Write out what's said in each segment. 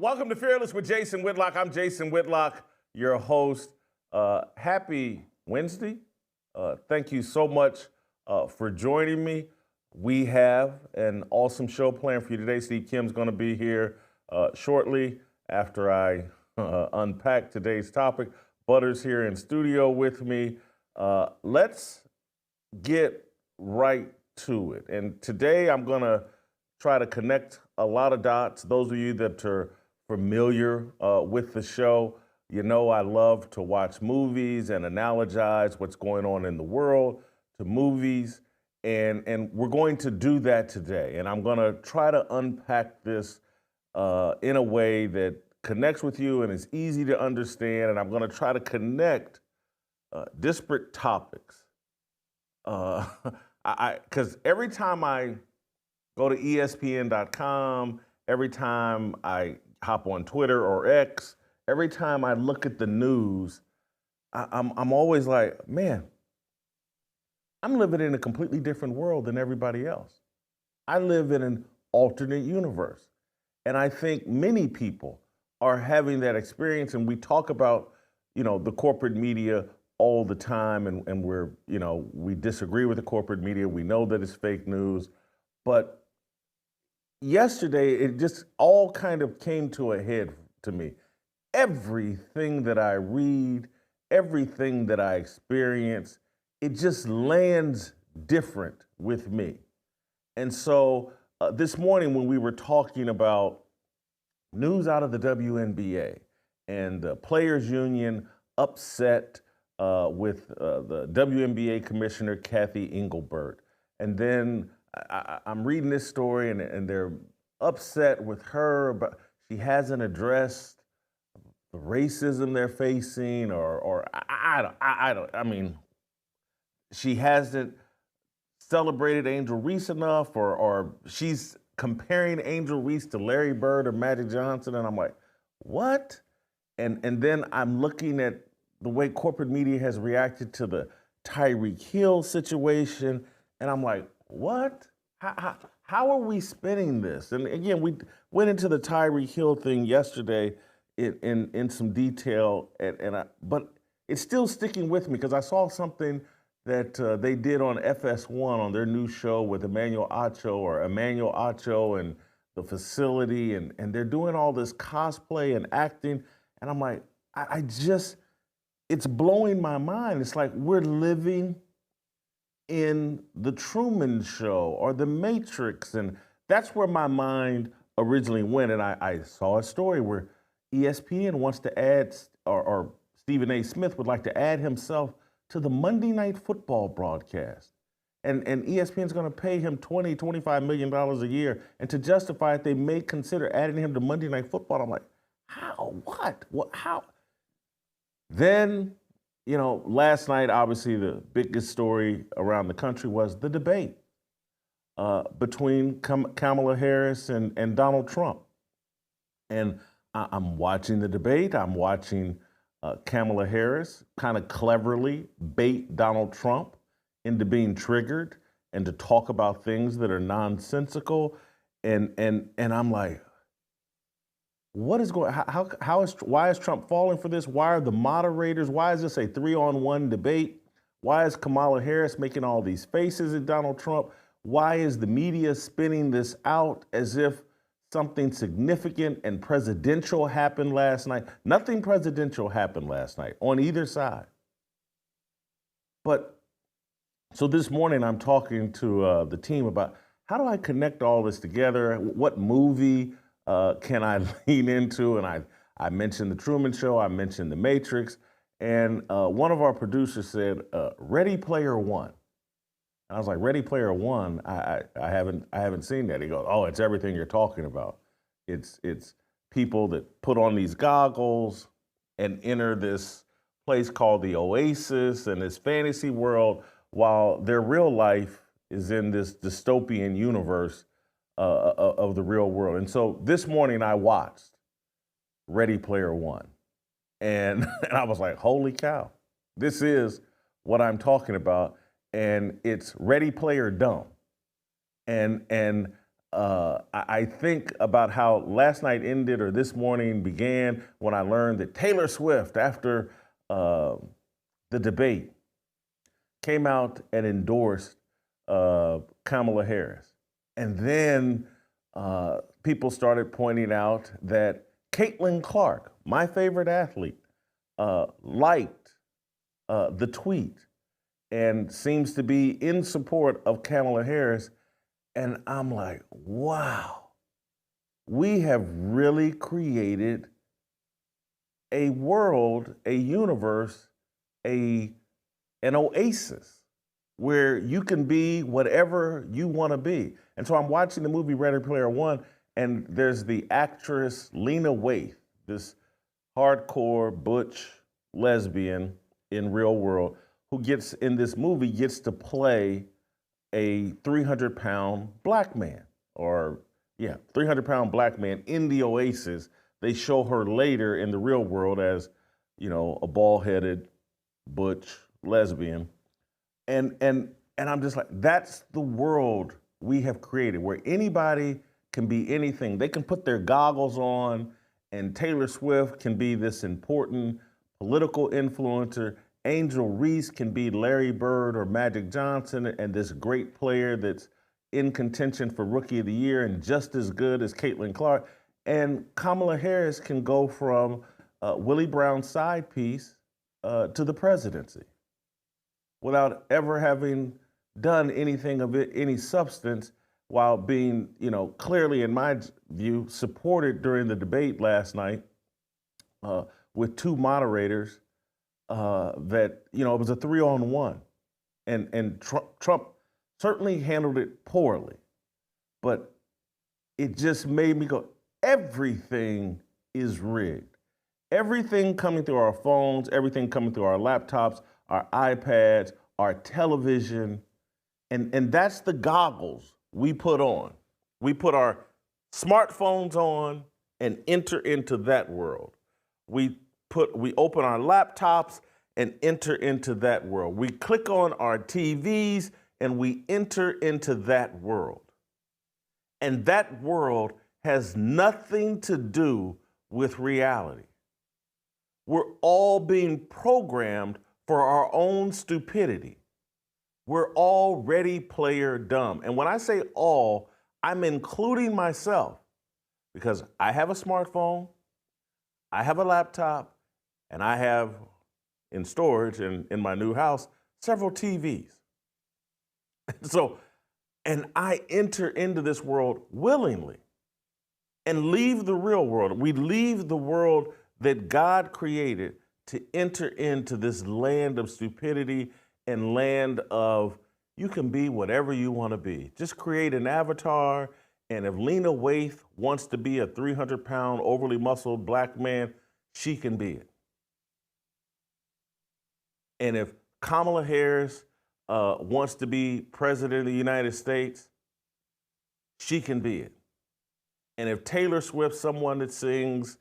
Welcome to Fearless with Jason Whitlock. I'm Jason Whitlock, your host. Happy Wednesday. Thank you so much for joining me. We have an awesome show planned for you today. Steve Kim's going to be here shortly after I unpack today's topic. Butter's here in studio with me. Let's get right to it. And today I'm going to try to connect a lot of dots. Those of you that are familiar with the show, you know I love to watch movies and analogize what's going on in the world to movies. And we're going to do that today. And I'm going to try to unpack this in a way that connects with you and is easy to understand. And I'm going to try to connect disparate topics. Because every time I go to ESPN.com, every time I hop on Twitter or X, every time I look at the news, I'm always like, man, I'm living in a completely different world than everybody else. I live in an alternate universe. And I think many people are having that experience. And we talk about, the corporate media all the time. And we're, we disagree with the corporate media. We know that it's fake news. But yesterday, it just all kind of came to a head to me. Everything that I read, everything that I experience, it just lands different with me. And so this morning when we were talking about news out of the WNBA and the Players Union upset with the WNBA Commissioner Kathy Engelbert, and then I'm reading this story and they're upset with her, but she hasn't addressed the racism they're facing, or I mean, she hasn't celebrated Angel Reese enough, or she's comparing Angel Reese to Larry Bird or Magic Johnson, and I'm like, what? And then I'm looking at the way corporate media has reacted to the Tyreek Hill situation, and I'm like, what? How are we spinning this? And again, we went into the Tyreek Hill thing yesterday in some detail, but it's still sticking with me because I saw something that they did on FS1 on their new show with Emmanuel Acho and the facility, and they're doing all this cosplay and acting, and I'm like, it's blowing my mind. It's like we're living in the Truman Show or the Matrix, and that's where my mind originally went. And I saw a story where ESPN wants to add, or Stephen A. Smith would like to add himself to the Monday Night Football broadcast. And ESPN's going to pay him $25 million a year. And to justify it, they may consider adding him to Monday Night Football. I'm like, how? What? How? Then, last night, obviously, the biggest story around the country was the debate between Kamala Harris and Donald Trump. And I'm watching the debate. I'm watching Kamala Harris kind of cleverly bait Donald Trump into being triggered and to talk about things that are nonsensical. And I'm like, what is going? Why is Trump falling for this? Why are the moderators? Why is this a 3-on-1 debate? Why is Kamala Harris making all these faces at Donald Trump? Why is the media spinning this out as if something significant and presidential happened last night? Nothing presidential happened last night on either side. But so this morning I'm talking to the team about how do I connect all this together? What movie can I lean into? And I mentioned the Truman Show, I mentioned the Matrix, and one of our producers said, Ready Player One. And I was like, Ready Player One? I haven't seen that. He goes, oh, it's everything you're talking about. It's people that put on these goggles and enter this place called the Oasis and this fantasy world while their real life is in this dystopian universe of the real world. And so this morning I watched Ready Player One. And I was like, holy cow, this is what I'm talking about. And it's Ready Player Dumb. And I think about how last night ended or this morning began when I learned that Taylor Swift, after the debate, came out and endorsed Kamala Harris. And then people started pointing out that Cailtin Clark, my favorite athlete, liked the tweet and seems to be in support of Kamala Harris. And I'm like, wow, we have really created a world, a universe, an oasis where you can be whatever you want to be. And so I'm watching the movie Ready Player One, and there's the actress Lena Waithe, this hardcore butch lesbian in real world, who gets in this movie gets to play a 300-pound black man, or 300-pound black man in the oasis. They show her later in the real world as, a bald-headed butch lesbian. And I'm just like, that's the world we have created, where anybody can be anything. They can put their goggles on, and Taylor Swift can be this important political influencer. Angel Reese can be Larry Bird or Magic Johnson, and this great player that's in contention for Rookie of the Year and just as good as Cailtin Clark. And Kamala Harris can go from Willie Brown's side piece to the presidency without ever having done anything of it, any substance, while being, clearly, in my view, supported during the debate last night with two moderators that, it was a 3-on-1. And Trump certainly handled it poorly, but it just made me go, everything is rigged. Everything coming through our phones, everything coming through our laptops, our iPads, our television, and that's the goggles we put on. We put our smartphones on and enter into that world. We open our laptops and enter into that world. We click on our TVs and we enter into that world. And that world has nothing to do with reality. We're all being programmed for our own stupidity. We're already player dumb. And when I say all, I'm including myself, because I have a smartphone, I have a laptop, and I have in storage and in my new house several TVs. And I enter into this world willingly and leave the real world. We leave the world that God created to enter into this land of stupidity and land of you can be whatever you want to be. Just create an avatar, and if Lena Waithe wants to be a 300-pound, overly muscled black man, she can be it. And if Kamala Harris wants to be president of the United States, she can be it. And if Taylor Swift, someone that sings,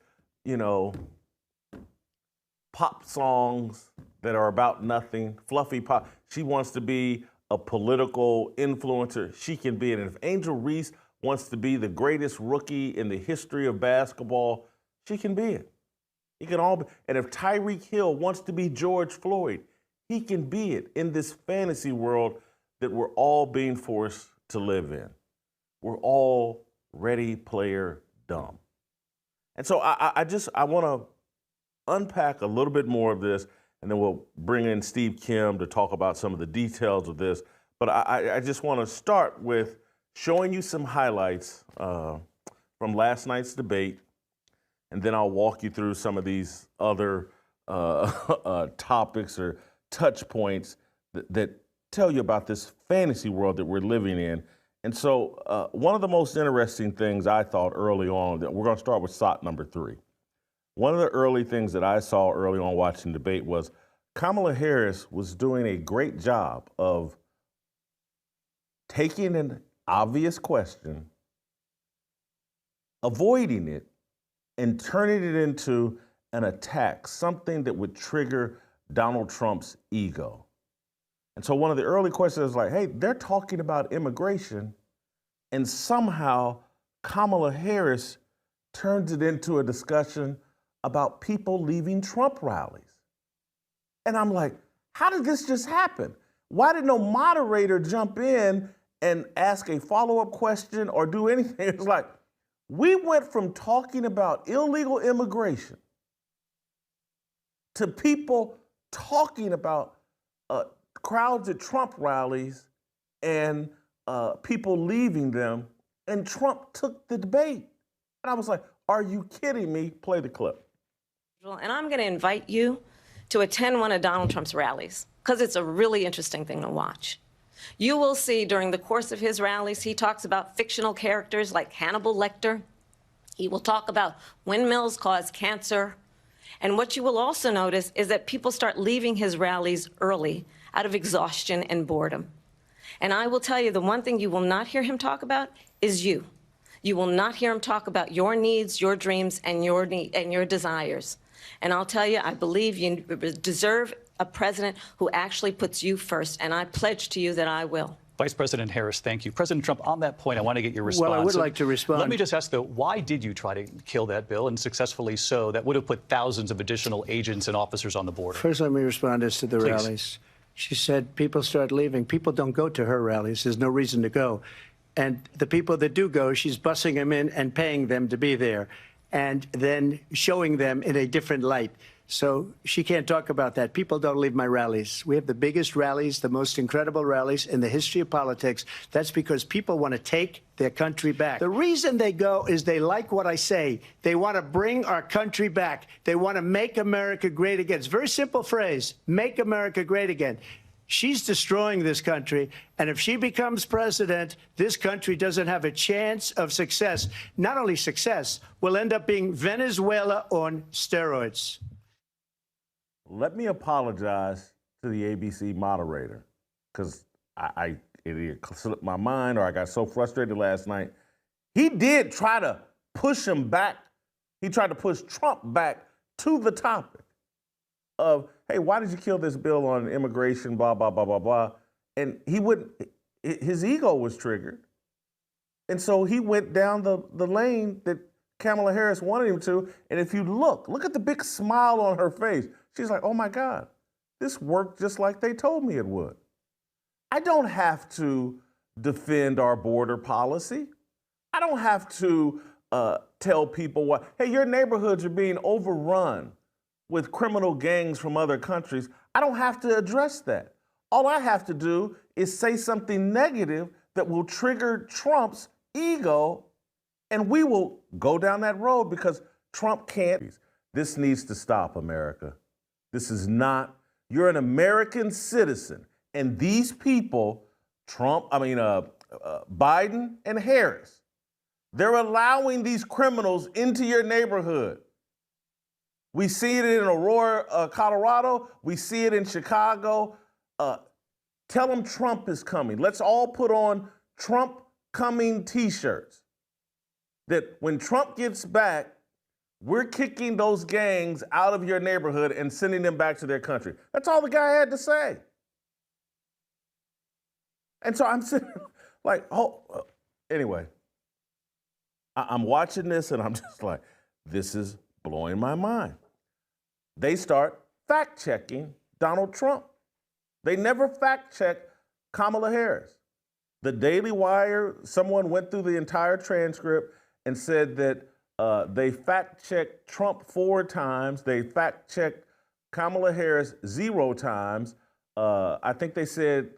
pop songs that are about nothing, fluffy pop, she wants to be a political influencer, she can be it. And if Angel Reese wants to be the greatest rookie in the history of basketball, she can be it. He can all be. And if Tyreek Hill wants to be George Floyd, he can be it in this fantasy world that we're all being forced to live in. We're all ready player dumb. And so I want to unpack a little bit more of this, and then we'll bring in Steve Kim to talk about some of the details of this. But I just want to start with showing you some highlights from last night's debate, and then I'll walk you through some of these other topics or touch points that tell you about this fantasy world that we're living in. And so one of the most interesting things I thought early on, that we're going to start with SOT number 3. One of the early things that I saw early on watching the debate was Kamala Harris was doing a great job of taking an obvious question, avoiding it, and turning it into an attack, something that would trigger Donald Trump's ego. And so one of the early questions was like, hey, they're talking about immigration. And somehow Kamala Harris turns it into a discussion about people leaving Trump rallies. And I'm like, how did this just happen? Why did no moderator jump in and ask a follow-up question or do anything? It's like, we went from talking about illegal immigration to people talking about crowds at Trump rallies and people leaving them, and Trump took the debate. And I was like, are you kidding me? Play the clip. And I'm going to invite you to attend one of Donald Trump's rallies, because it's a really interesting thing to watch. You will see during the course of his rallies, he talks about fictional characters like Hannibal Lecter. He will talk about windmills cause cancer. And what you will also notice is that people start leaving his rallies early out of exhaustion and boredom. And I will tell you, the one thing you will not hear him talk about is you. You will not hear him talk about your needs, your dreams, and your desires. And I'll tell you, I believe you deserve a president who actually puts you first, and I pledge to you that I will. Vice President Harris, thank you. President Trump, on that point, I want to get your response. Well, I would like to respond. Let me just ask, though, why did you try to kill that bill, and successfully so, that would have put thousands of additional agents and officers on the border? First, let me respond as to the rallies. She said people start leaving. People don't go to her rallies. There's no reason to go. And the people that do go, she's bussing them in and paying them to be there, and then showing them in a different light. So she can't talk about that. People don't leave my rallies. We have the biggest rallies, the most incredible rallies in the history of politics. That's because people want to take their country back. The reason they go is they like what I say. They want to bring our country back. They want to make America great again. It's a very simple phrase, make America great again. She's destroying this country, and if she becomes president, this country doesn't have a chance of success. Not only success, we'll end up being Venezuela on steroids. Let me apologize to the ABC moderator, because it either slipped my mind or I got so frustrated last night. He did try to push him back. He tried to push Trump back to the topic of, hey, why did you kill this bill on immigration, blah, blah, blah, blah, blah. And he wouldn't, his ego was triggered. And so he went down the lane that Kamala Harris wanted him to. And if you look at the big smile on her face. She's like, oh my God, this worked just like they told me it would. I don't have to defend our border policy. I don't have to tell people what, hey, your neighborhoods are being overrun with criminal gangs from other countries. I don't have to address that. All I have to do is say something negative that will trigger Trump's ego, and we will go down that road because Trump can't. This needs to stop, America. This is not, you're an American citizen, and these people, Biden and Harris, they're allowing these criminals into your neighborhood. We see it in Aurora, Colorado. We see it in Chicago. Tell them Trump is coming. Let's all put on Trump coming t-shirts. That when Trump gets back, we're kicking those gangs out of your neighborhood and sending them back to their country. That's all the guy had to say. And so I'm sitting like, anyway, I'm watching this and I'm just like, this is blowing my mind. They start fact-checking Donald Trump. They never fact-check Kamala Harris. The Daily Wire, someone went through the entire transcript and said that they fact-checked Trump 4 times. They fact-checked Kamala Harris 0 times. I think they said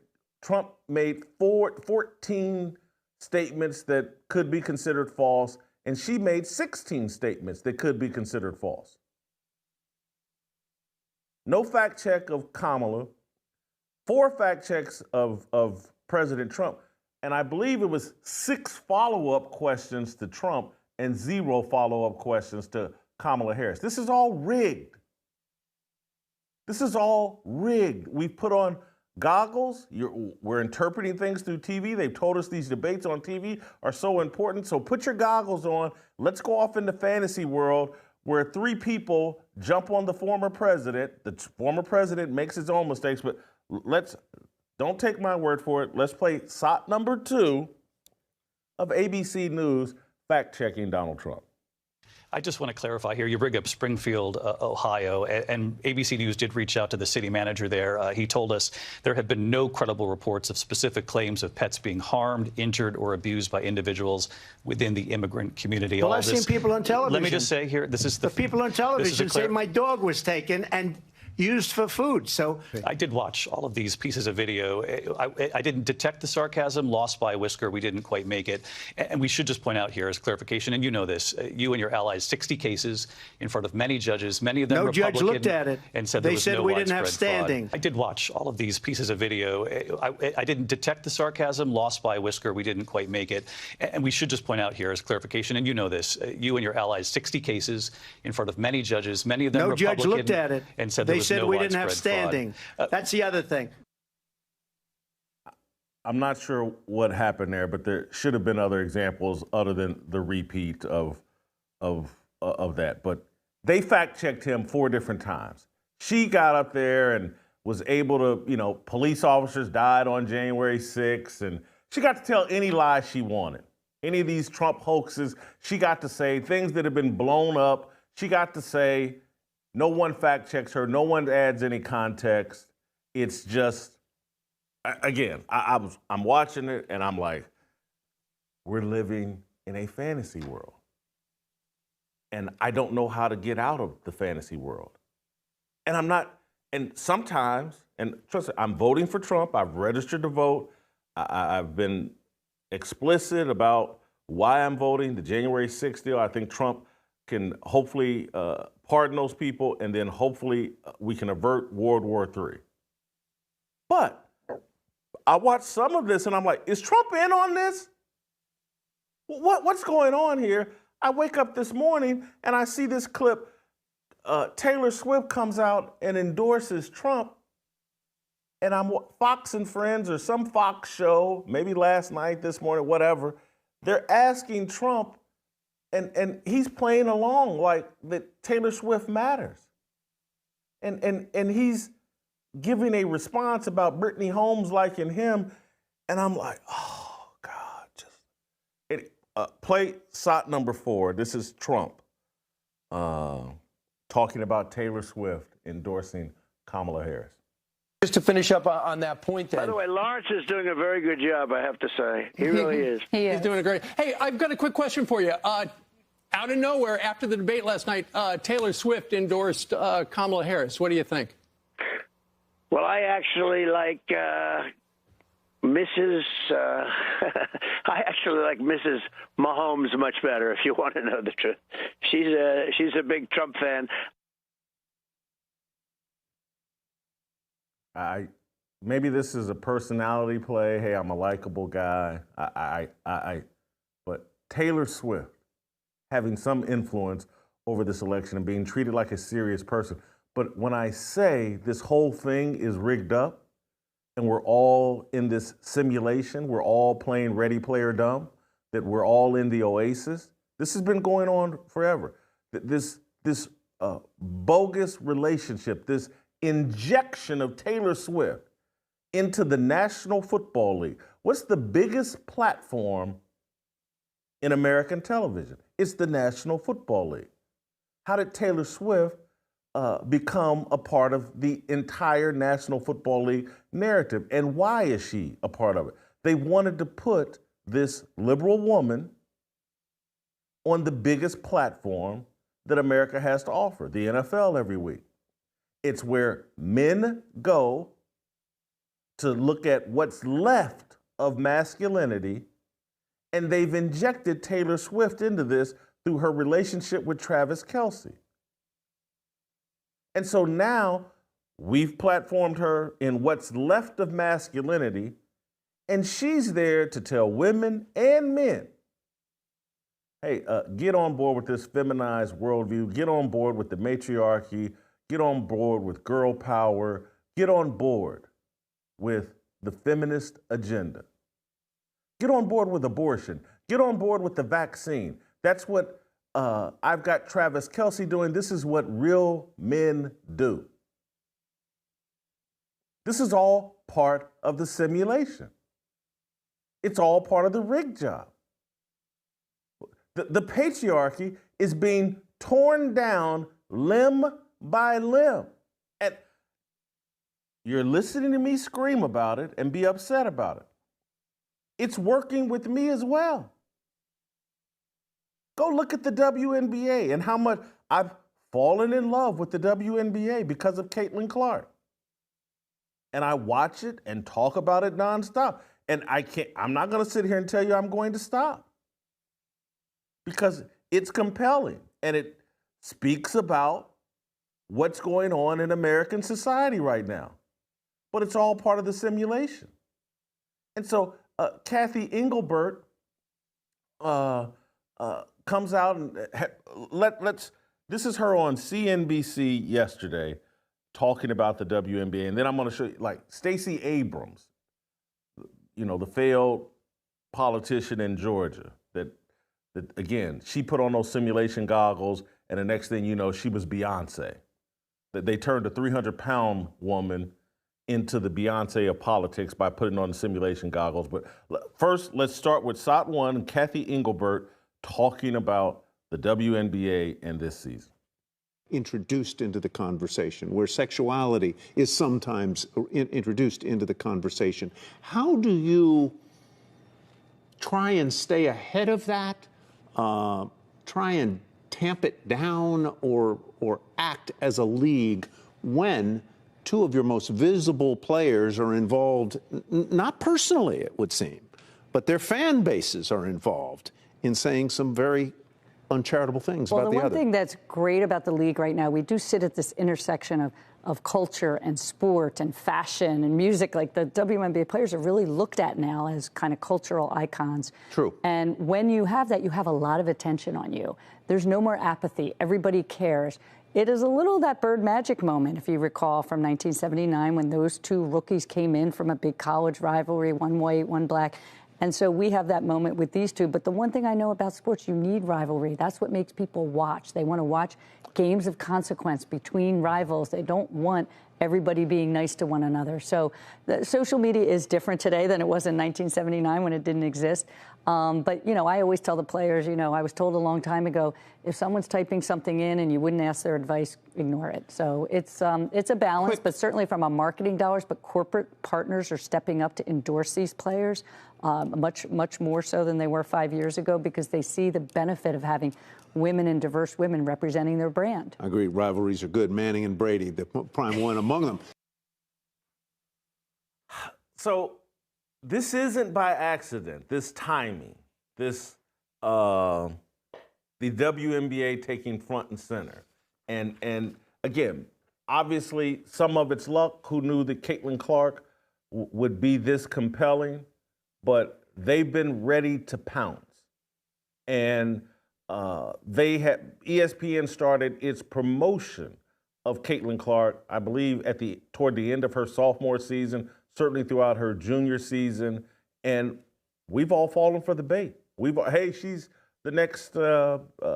Trump made 14 statements that could be considered false, and she made 16 statements that could be considered false. No fact check of Kamala, 4 fact checks of President Trump, and I believe it was 6 follow-up questions to Trump and 0 follow-up questions to Kamala Harris. This is all rigged. This is all rigged. We've put on goggles. We're interpreting things through TV. They've told us these debates on TV are so important. So put your goggles on. Let's go off in the fantasy world where 3 people jump on the former president. The former president makes his own mistakes, but don't take my word for it. Let's play SOT number 2. of ABC News fact-checking Donald Trump. I just want to clarify here. You bring up Springfield, Ohio, and ABC News did reach out to the city manager there. He told us there have been no credible reports of specific claims of pets being harmed, injured, or abused by individuals within the immigrant community. Well, I've seen people on television. Let me just say here, this is the people on television say my dog was taken and used for food. So I did watch all of these pieces of video. I didn't detect the sarcasm, lost by a whisker. We didn't quite make it. And we should just point out here as clarification, and you know this, you and your allies, 60 cases in front of many judges, many of them Republican. No judge looked at it and said they there was said no we didn't have widespread fraud. standing. I did watch all of these pieces of video. I didn't detect the sarcasm, lost by a whisker. We didn't quite make it. And we should just point out here as clarification, and you know this, you and your allies, 60 cases in front of many judges, many of them no Republican. Judge looked at it and said they there was said no we didn't have widespread standing. That's the other thing. I'm not sure what happened there, but there should have been other examples other than the repeat of that. But they fact-checked him 4 different times. She got up there and was able to, police officers died on January 6th, and she got to tell any lie she wanted. Any of these Trump hoaxes, she got to say things that have been blown up. She got to say, no one fact checks her. No one adds any context. It's just, again, I'm watching it and I'm like, we're living in a fantasy world. And I don't know how to get out of the fantasy world. And and sometimes, and trust me, I'm voting for Trump. I've registered to vote. I've been explicit about why I'm voting. The January 6th deal, I think Trump can hopefully pardon those people, and then hopefully we can avert World War III. But I watched some of this and I'm like, is Trump in on this? What's going on here? I wake up this morning and I see this clip. Taylor Swift comes out and endorses Trump, and I'm Fox and Friends or some Fox show, maybe last night, this morning, whatever. They're asking Trump, and he's playing along like that Taylor Swift matters. And he's giving a response about Brittany Mahomes liking him, and I'm like, oh, God. Play shot number 4. This is Trump talking about Taylor Swift endorsing Kamala Harris. Just to finish up on that point, then. By the way, Lawrence is doing a very good job, I have to say. He really is. He's doing a great. Hey, I've got a quick question for you. Out of nowhere, after the debate last night, Taylor Swift endorsed Kamala Harris. What do you think? Well, I actually like Mrs. I actually like Mrs. Mahomes much better, if you want to know the truth. She's a big Trump fan. Maybe this is a personality play. Hey, I'm a likable guy. But Taylor Swift having some influence over this election and being treated like a serious person. But when I say this whole thing is rigged up and we're all in this simulation, we're all playing Ready Player Dumb, that we're all in the oasis, this has been going on forever. This bogus relationship, this injection of Taylor Swift into the National Football League. What's the biggest platform in American television? It's the National Football League. How did Taylor Swift become a part of the entire National Football League narrative? And why is she a part of it? They wanted to put this liberal woman on the biggest platform that America has to offer, the NFL, every week. It's where men go to look at what's left of masculinity, and they've injected Taylor Swift into this through her relationship with Travis Kelce. And so now we've platformed her in what's left of masculinity, and she's there to tell women and men, hey, get on board with this feminized worldview, get on board with the matriarchy, get on board with girl power, get on board with the feminist agenda. Get on board with abortion, get on board with the vaccine. That's what I've got Travis Kelce doing. This is what real men do. This is all part of the simulation. It's all part of the rig job. The patriarchy is being torn down limb by limb. And you're listening to me scream about it and be upset about it. It's working with me as well. Go look at the WNBA and how much I've fallen in love with the WNBA because of Cailtin Clark. And I watch it and talk about it nonstop. And I'm not going to sit here and tell you I'm going to stop. Because it's compelling and it speaks about what's going on in American society right now. But it's all part of the simulation. And so Kathy Engelbert comes out and this is her on CNBC yesterday talking about the WNBA. And then I'm going to show you, like, Stacey Abrams, you know, the failed politician in Georgia that again, she put on those simulation goggles, and the next thing you know, she was Beyonce. That they turned a 300-pound woman into the Beyonce of politics by putting on the simulation goggles. But first, let's start with SOT 1 and Kathy Engelbert talking about the WNBA and this season. Introduced into the conversation, where sexuality is sometimes introduced into the conversation. How do you try and stay ahead of that, try and tamp it down, or act as a league when two of your most visible players are involved, not personally, it would seem, but their fan bases are involved in saying some very uncharitable things about the other? Well, the one thing that's great about the league right now, we do sit at this intersection of culture and sport and fashion and music. Like, the WNBA players are really looked at now as kind of cultural icons. True. And when you have that, you have a lot of attention on you. There's no more apathy. Everybody cares. It is a little that Bird Magic moment, if you recall, from 1979 when those two rookies came in from a big college rivalry, one white, one black. And so we have that moment with these two. But the one thing I know about sports, you need rivalry. That's what makes people watch. They want to watch games of consequence between rivals. They don't want everybody being nice to one another. So the social media is different today than it was in 1979 when it didn't exist. But, you know, I always tell the players, you know, I was told a long time ago, if someone's typing something in and you wouldn't ask their advice, ignore it. So it's a balance, but certainly from a marketing dollars, but corporate partners are stepping up to endorse these players much more so than they were 5 years ago, because they see the benefit of having women and diverse women representing their brand. I agree. Rivalries are good. Manning and Brady, the prime one among them. So this isn't by accident, this timing, this the WNBA taking front and center. And again, obviously some of it's luck. Who knew that Cailtin Clark would be this compelling? But they've been ready to pounce. And ESPN started its promotion of Cailtin Clark, I believe, toward the end of her sophomore season, certainly throughout her junior season, and we've all fallen for the bait. Hey, she's the next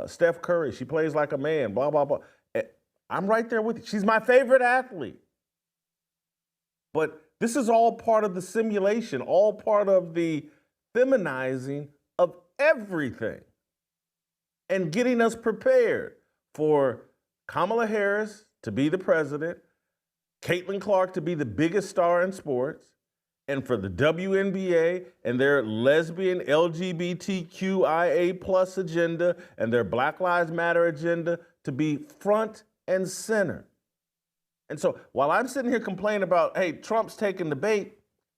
Steph Curry. She plays like a man, blah, blah, blah. I'm right there with you. She's my favorite athlete. But this is all part of the simulation, all part of the feminizing of everything and getting us prepared for Kamala Harris to be the president, Cailtin Clark to be the biggest star in sports, and for the WNBA and their lesbian LGBTQIA plus agenda and their Black Lives Matter agenda to be front and center. And so while I'm sitting here complaining about, hey, Trump's taking the bait,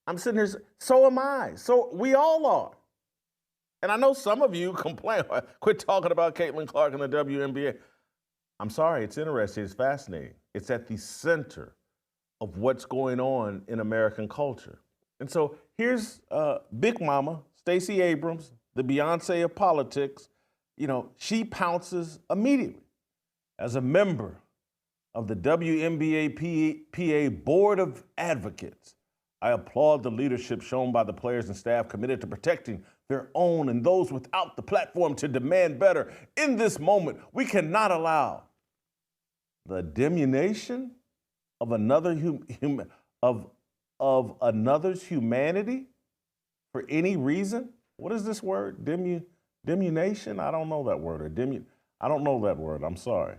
I'm sitting here, so am I. So we all are. And I know some of you complain, quit talking about Cailtin Clark and the WNBA. I'm sorry, it's interesting, it's fascinating. It's at the center of what's going on in American culture. And so here's Big Mama, Stacey Abrams, the Beyonce of politics. You know, she pounces immediately. As a member of the WNBA PA Board of Advocates, I applaud the leadership shown by the players and staff committed to protecting their own and those without the platform to demand better. In this moment, we cannot allow the diminution of another's humanity for any reason. What is this word? Diminution? I don't know that word. Or I don't know that word. I'm sorry.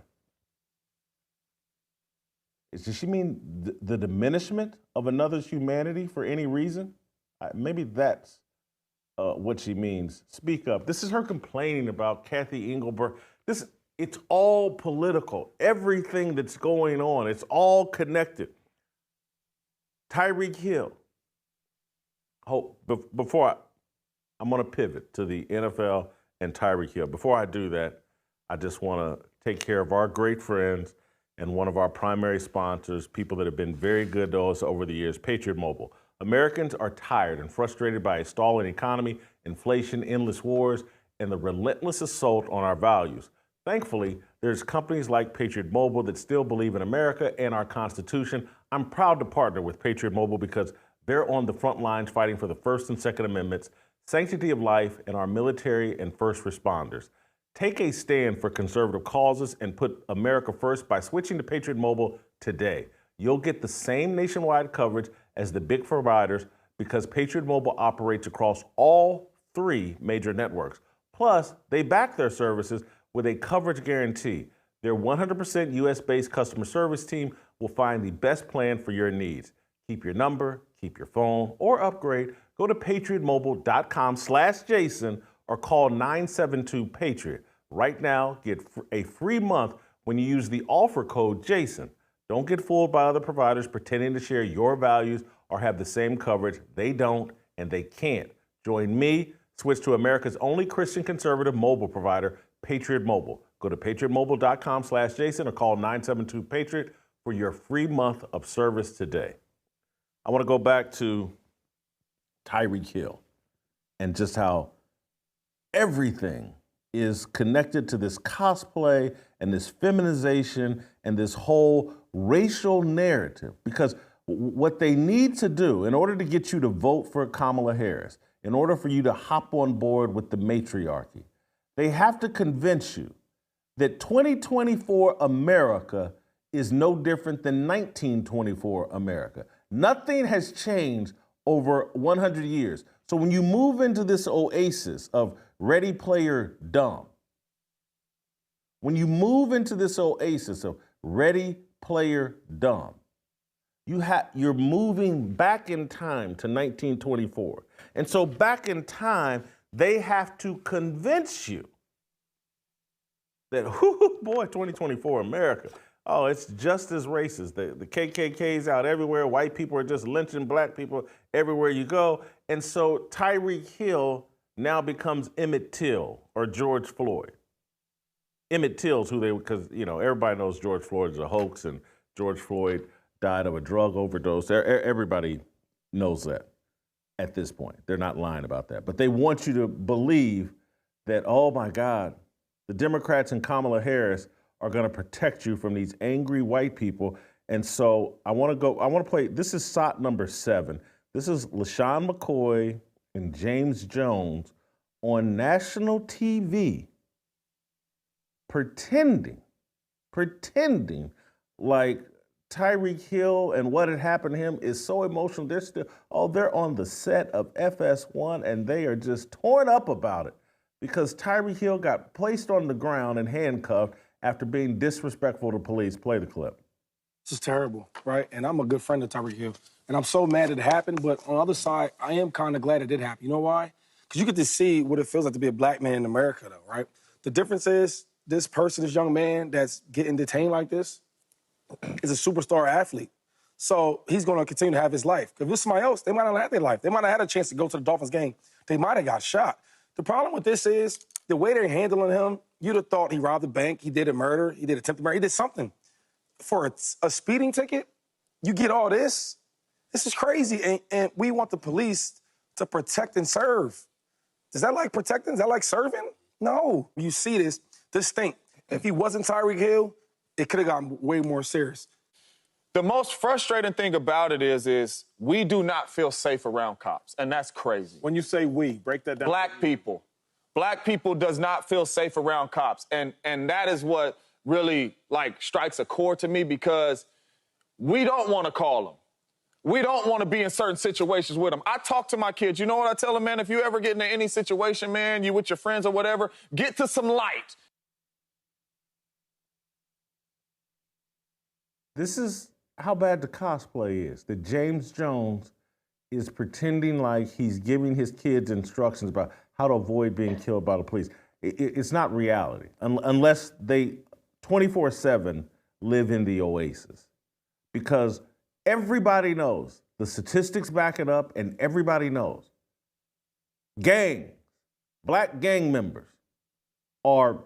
Does she mean the diminishment of another's humanity for any reason? Maybe that's what she means. Speak up. This is her complaining about Kathy Engelberg. It's all political. Everything that's going on, it's all connected. Tyreek Hill. Before I'm going to pivot to the NFL and Tyreek Hill. Before I do that, I just want to take care of our great friends and one of our primary sponsors, people that have been very good to us over the years, Patriot Mobile. Americans are tired and frustrated by a stalling economy, inflation, endless wars, and the relentless assault on our values. Thankfully, there's companies like Patriot Mobile that still believe in America and our Constitution. I'm proud to partner with Patriot Mobile because they're on the front lines fighting for the First and Second Amendments, sanctity of life, and our military and first responders. Take a stand for conservative causes and put America first by switching to Patriot Mobile today. You'll get the same nationwide coverage as the big providers because Patriot Mobile operates across all 3 major networks. Plus, they back their services with a coverage guarantee. Their 100% U.S.-based customer service team will find the best plan for your needs. Keep your number, keep your phone, or upgrade. Go to patriotmobile.com/Jason or call 972-PATRIOT. Right now, get a free month when you use the offer code JASON. Don't get fooled by other providers pretending to share your values or have the same coverage. They don't and they can't. Join me. Switch to America's only Christian conservative mobile provider, Patriot Mobile. Go to patriotmobile.com/Jason or call 972-PATRIOT for your free month of service today. I want to go back to Tyreek Hill and just how everything is connected to this cosplay and this feminization and this whole racial narrative. Because what they need to do in order to get you to vote for Kamala Harris, in order for you to hop on board with the matriarchy, they have to convince you that 2024 America is no different than 1924 America. Nothing has changed over 100 years. So when you move into this oasis of Ready Player Dumb, when you move into this oasis of Ready Player Dumb, you're moving back in time to 1924. And so back in time, they have to convince you that, boy, 2024 America, oh, it's just as racist. The KKK's out everywhere. White people are just lynching black people everywhere you go. And so Tyreek Hill now becomes Emmett Till or George Floyd. Emmett Till's because, everybody knows George Floyd is a hoax and George Floyd died of a drug overdose. Everybody knows that at this point. They're not lying about that. But they want you to believe that, oh my God, the Democrats and Kamala Harris are going to protect you from these angry white people. And so I want to play, this is SOT number 7. This is LaShawn McCoy and James Jones on national TV pretending like Tyreek Hill and what had happened to him is so emotional. They're on the set of FS1 and they are just torn up about it because Tyreek Hill got placed on the ground and handcuffed after being disrespectful to police. Play the clip. This is terrible, right? And I'm a good friend of Tyreek Hill. And I'm so mad it happened, but on the other side, I am kind of glad it did happen. You know why? Because you get to see what it feels like to be a black man in America, though, right? The difference is this young man that's getting detained like this is a superstar athlete. So he's going to continue to have his life. If it was somebody else, they might not have had their life. They might have had a chance to go to the Dolphins game. They might have got shot. The problem with this is the way they're handling him, you'd have thought he robbed a bank, he did a murder, he did attempted murder, he did something. For a speeding ticket, you get all this? This is crazy. And we want the police to protect and serve. Is that like protecting? Is that like serving? No. You see this thing. If he wasn't Tyreek Hill, it could have gotten way more serious. The most frustrating thing about it is we do not feel safe around cops, and that's crazy. When you say we, break that down. Black people. Black people does not feel safe around cops, and that is what really, strikes a chord to me because we don't want to call them. we don't want to be in certain situations with them. I talk to my kids. You know what I tell them, man? If you ever get into any situation, man, you with your friends or whatever, get to some light. This is how bad the cosplay is. That James Jones is pretending like he's giving his kids instructions about how to avoid being killed by the police. It's not reality, unless they 24/7 live in the oasis. Because everybody knows, the statistics back it up, and everybody knows, black gang members are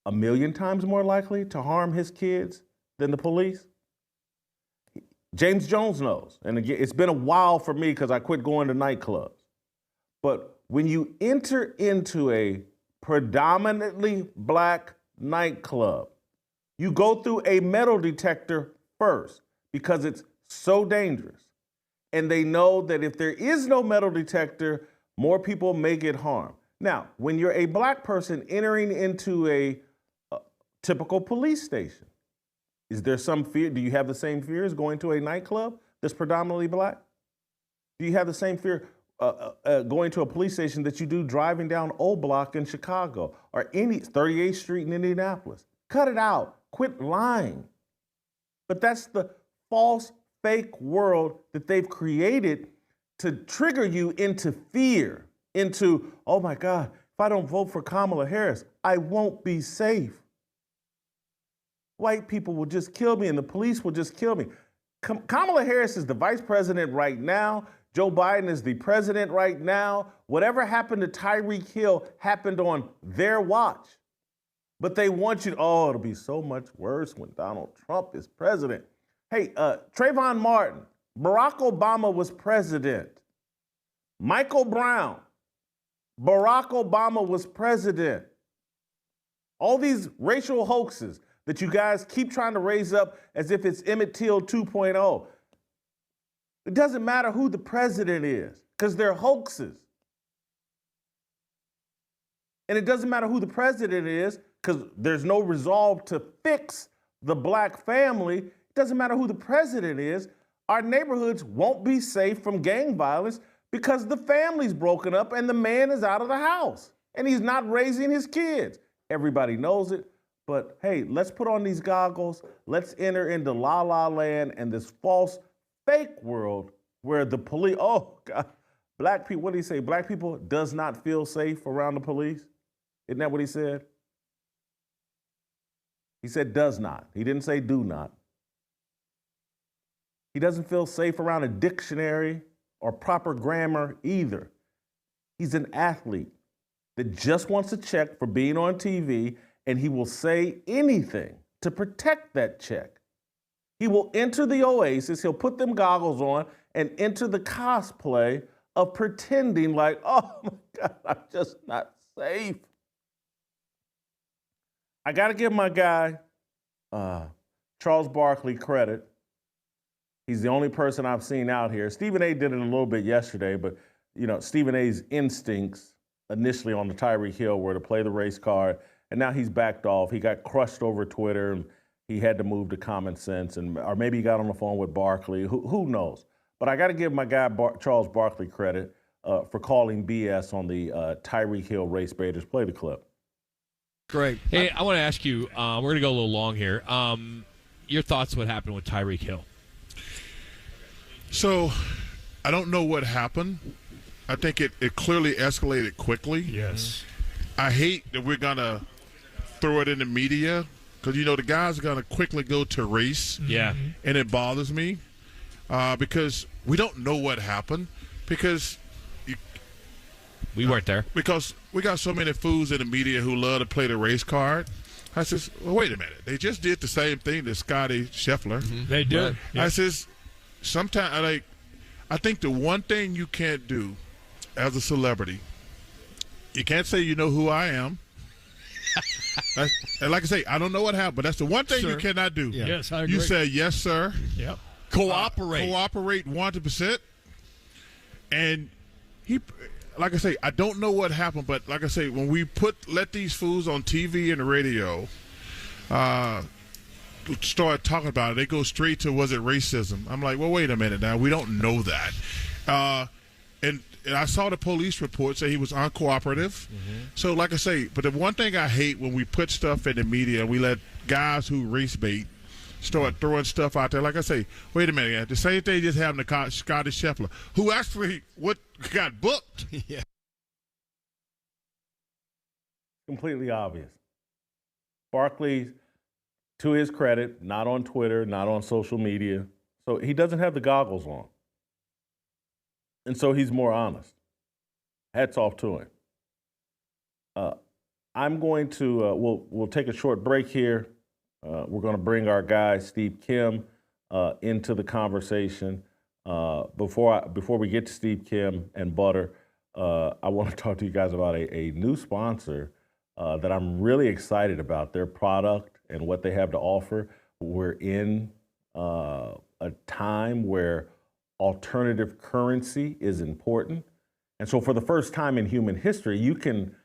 1,000,000 times more likely to harm his kids than the police. James Jones knows. And again, it's been a while for me because I quit going to nightclubs. But when you enter into a predominantly black nightclub, you go through a metal detector first because it's so dangerous. And they know that if there is no metal detector, more people may get harmed. Now, when you're a black person entering into a typical police station, is there some fear? Do you have the same fears going to a nightclub that's predominantly black? Do you have the same fear going to a police station that you do driving down Old Block in Chicago or any 38th Street in Indianapolis? Cut it out. Quit lying. But that's the false, fake world that they've created to trigger you into fear, into, oh my God, if I don't vote for Kamala Harris, I won't be safe. White people will just kill me and the police will just kill me. Kamala Harris is the vice president right now. Joe Biden is the president right now. Whatever happened to Tyreek Hill happened on their watch. But they want you to, it'll be so much worse when Donald Trump is president. Hey, Trayvon Martin, Barack Obama was president. Michael Brown, Barack Obama was president. All these racial hoaxes that you guys keep trying to raise up as if it's Emmett Till 2.0. It doesn't matter who the president is, because they're hoaxes. And it doesn't matter who the president is, because there's no resolve to fix the black family. It doesn't matter who the president is. Our neighborhoods won't be safe from gang violence because the family's broken up and the man is out of the house and he's not raising his kids. Everybody knows it. But hey, let's put on these goggles. Let's enter into La La Land and this false, fake world where the police, oh God, black people, what did he say? Black people does not feel safe around the police? Isn't that what he said? He said does not. He didn't say do not. He doesn't feel safe around a dictionary or proper grammar either. He's an athlete that just wants a check for being on TV, and he will say anything to protect that check. He will enter the oasis, he'll put them goggles on and enter the cosplay of pretending like, oh my God, I'm just not safe. I got to give my guy, Charles Barkley, credit. He's the only person I've seen out here. Stephen A. did it a little bit yesterday, but you know, Stephen A.'s instincts initially on the Tyreek Hill were to play the race card, and now he's backed off. He got crushed over Twitter, and he had to move to common sense, or maybe he got on the phone with Barkley. Who knows? But I got to give my guy Charles Barkley credit for calling BS on the Tyreek Hill race baiters. Play the clip. Great. Hey, I want to ask you, we're going to go a little long here. Your thoughts what happened with Tyreek Hill? So, I don't know what happened. I think it clearly escalated quickly. Yes. I hate that we're going to throw it in the media because, you know, the guys are going to quickly go to race. Yeah. And it bothers me because we don't know what happened because we weren't there. Because we got so many fools in the media who love to play the race card. I says, well, wait a minute. They just did the same thing to Scotty Scheffler. Mm-hmm. They did. Right? Yeah. I says, sometimes, I think the one thing you can't do as a celebrity, you can't say you know who I am. And like I say, I don't know what happened, but that's the one thing you cannot do. Yeah. Yes, I agree. You say, yes, sir. Yep. Cooperate. Cooperate 100%. And he, like I say, I don't know what happened, but like I say, when we let these fools on TV and the radio, start talking about it, they go straight to, was it racism? I'm like, well, wait a minute now. We don't know that. And I saw the police report say he was uncooperative. So, like I say, but the one thing I hate when we put stuff in the media, we let guys who race bait start throwing stuff out there. Like I say, wait a minute, the same thing just happened to Scotty Scheffler, who actually got booked. Yeah. Completely obvious. Barkley, to his credit, not on Twitter, not on social media, so he doesn't have the goggles on. And so he's more honest. Hats off to him. I'm going to, we'll take a short break here. We're going to bring our guy, Steve Kim, into the conversation. Before we get to Steve Kim and Butter, I want to talk to you guys about a new sponsor that I'm really excited about, their product and what they have to offer. We're in a time where alternative currency is important. And so for the first time in human history, you can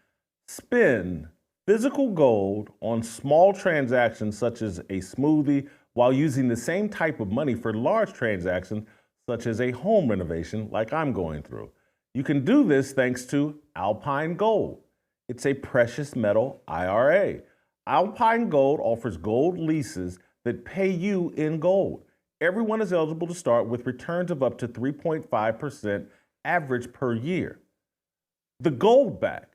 spend physical gold on small transactions such as a smoothie while using the same type of money for large transactions such as a home renovation like I'm going through. You can do this thanks to ALPINE Gold. It's a precious metal IRA. ALPINE Gold offers gold leases that pay you in gold. Everyone is eligible to start with returns of up to 3.5% average per year. The Goldback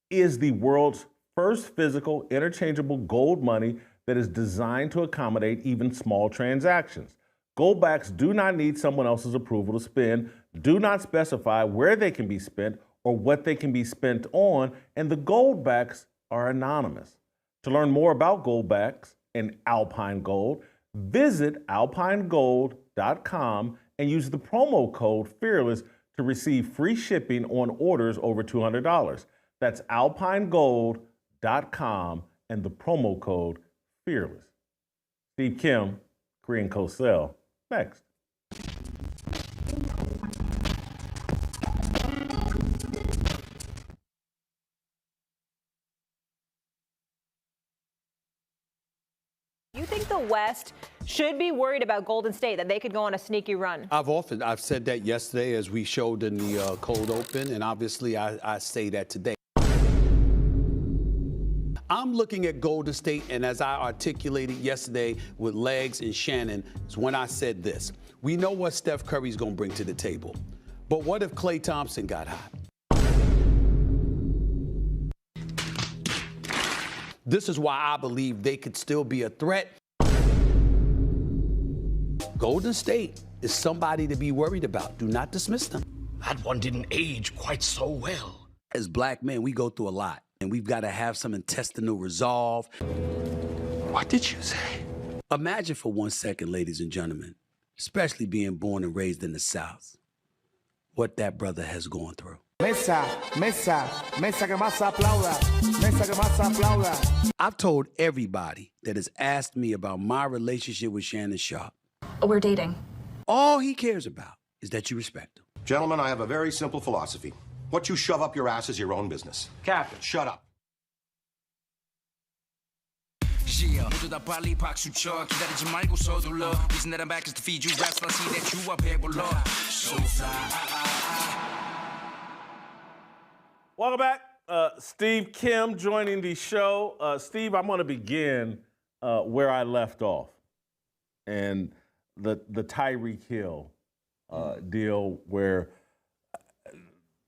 is the world's first physical interchangeable gold money that is designed to accommodate even small transactions. Goldbacks do not need someone else's approval to spend, do not specify where they can be spent or what they can be spent on, and the Goldbacks are anonymous. To learn more about Goldbacks and ALPINE Gold, visit alpinegold.com and use the promo code FEARLESS to receive free shipping on orders over $200. That's alpinegold.com and the promo code FEARLESS. Steve Kim, Korean Cosell, next. You think the West should be worried about Golden State, that they could go on a sneaky run? I've said that yesterday as we showed in the cold open, and obviously I say that today. I'm looking at Golden State, and as I articulated yesterday with Legs and Shannon, is when I said this. We know what Steph Curry's going to bring to the table, but what if Klay Thompson got hot? This is why I believe they could still be a threat. Golden State is somebody to be worried about. Do not dismiss them. That one didn't age quite so well. As black men, we go through a lot, and we've got to have some intestinal resolve. What did you say? Imagine for 1 second, ladies and gentlemen, especially being born and raised in the South, what that brother has gone through. Mesa que más aplauda. Mesa que más aplauda. I've told everybody that has asked me about my relationship with Shannon Sharp. We're dating. All he cares about is that you respect him. Gentlemen, I have a very simple philosophy. What you shove up your ass is your own business. Captain, shut up. Yeah, 모두 다 빨리 박수 쳐 기다리지 말고 서둘러 reason that I'm back is to feed you raps when I see that you are 배불러 so Welcome back. Steve Kim joining the show. Steve, I'm going to begin where I left off. And the Tyreek Hill deal where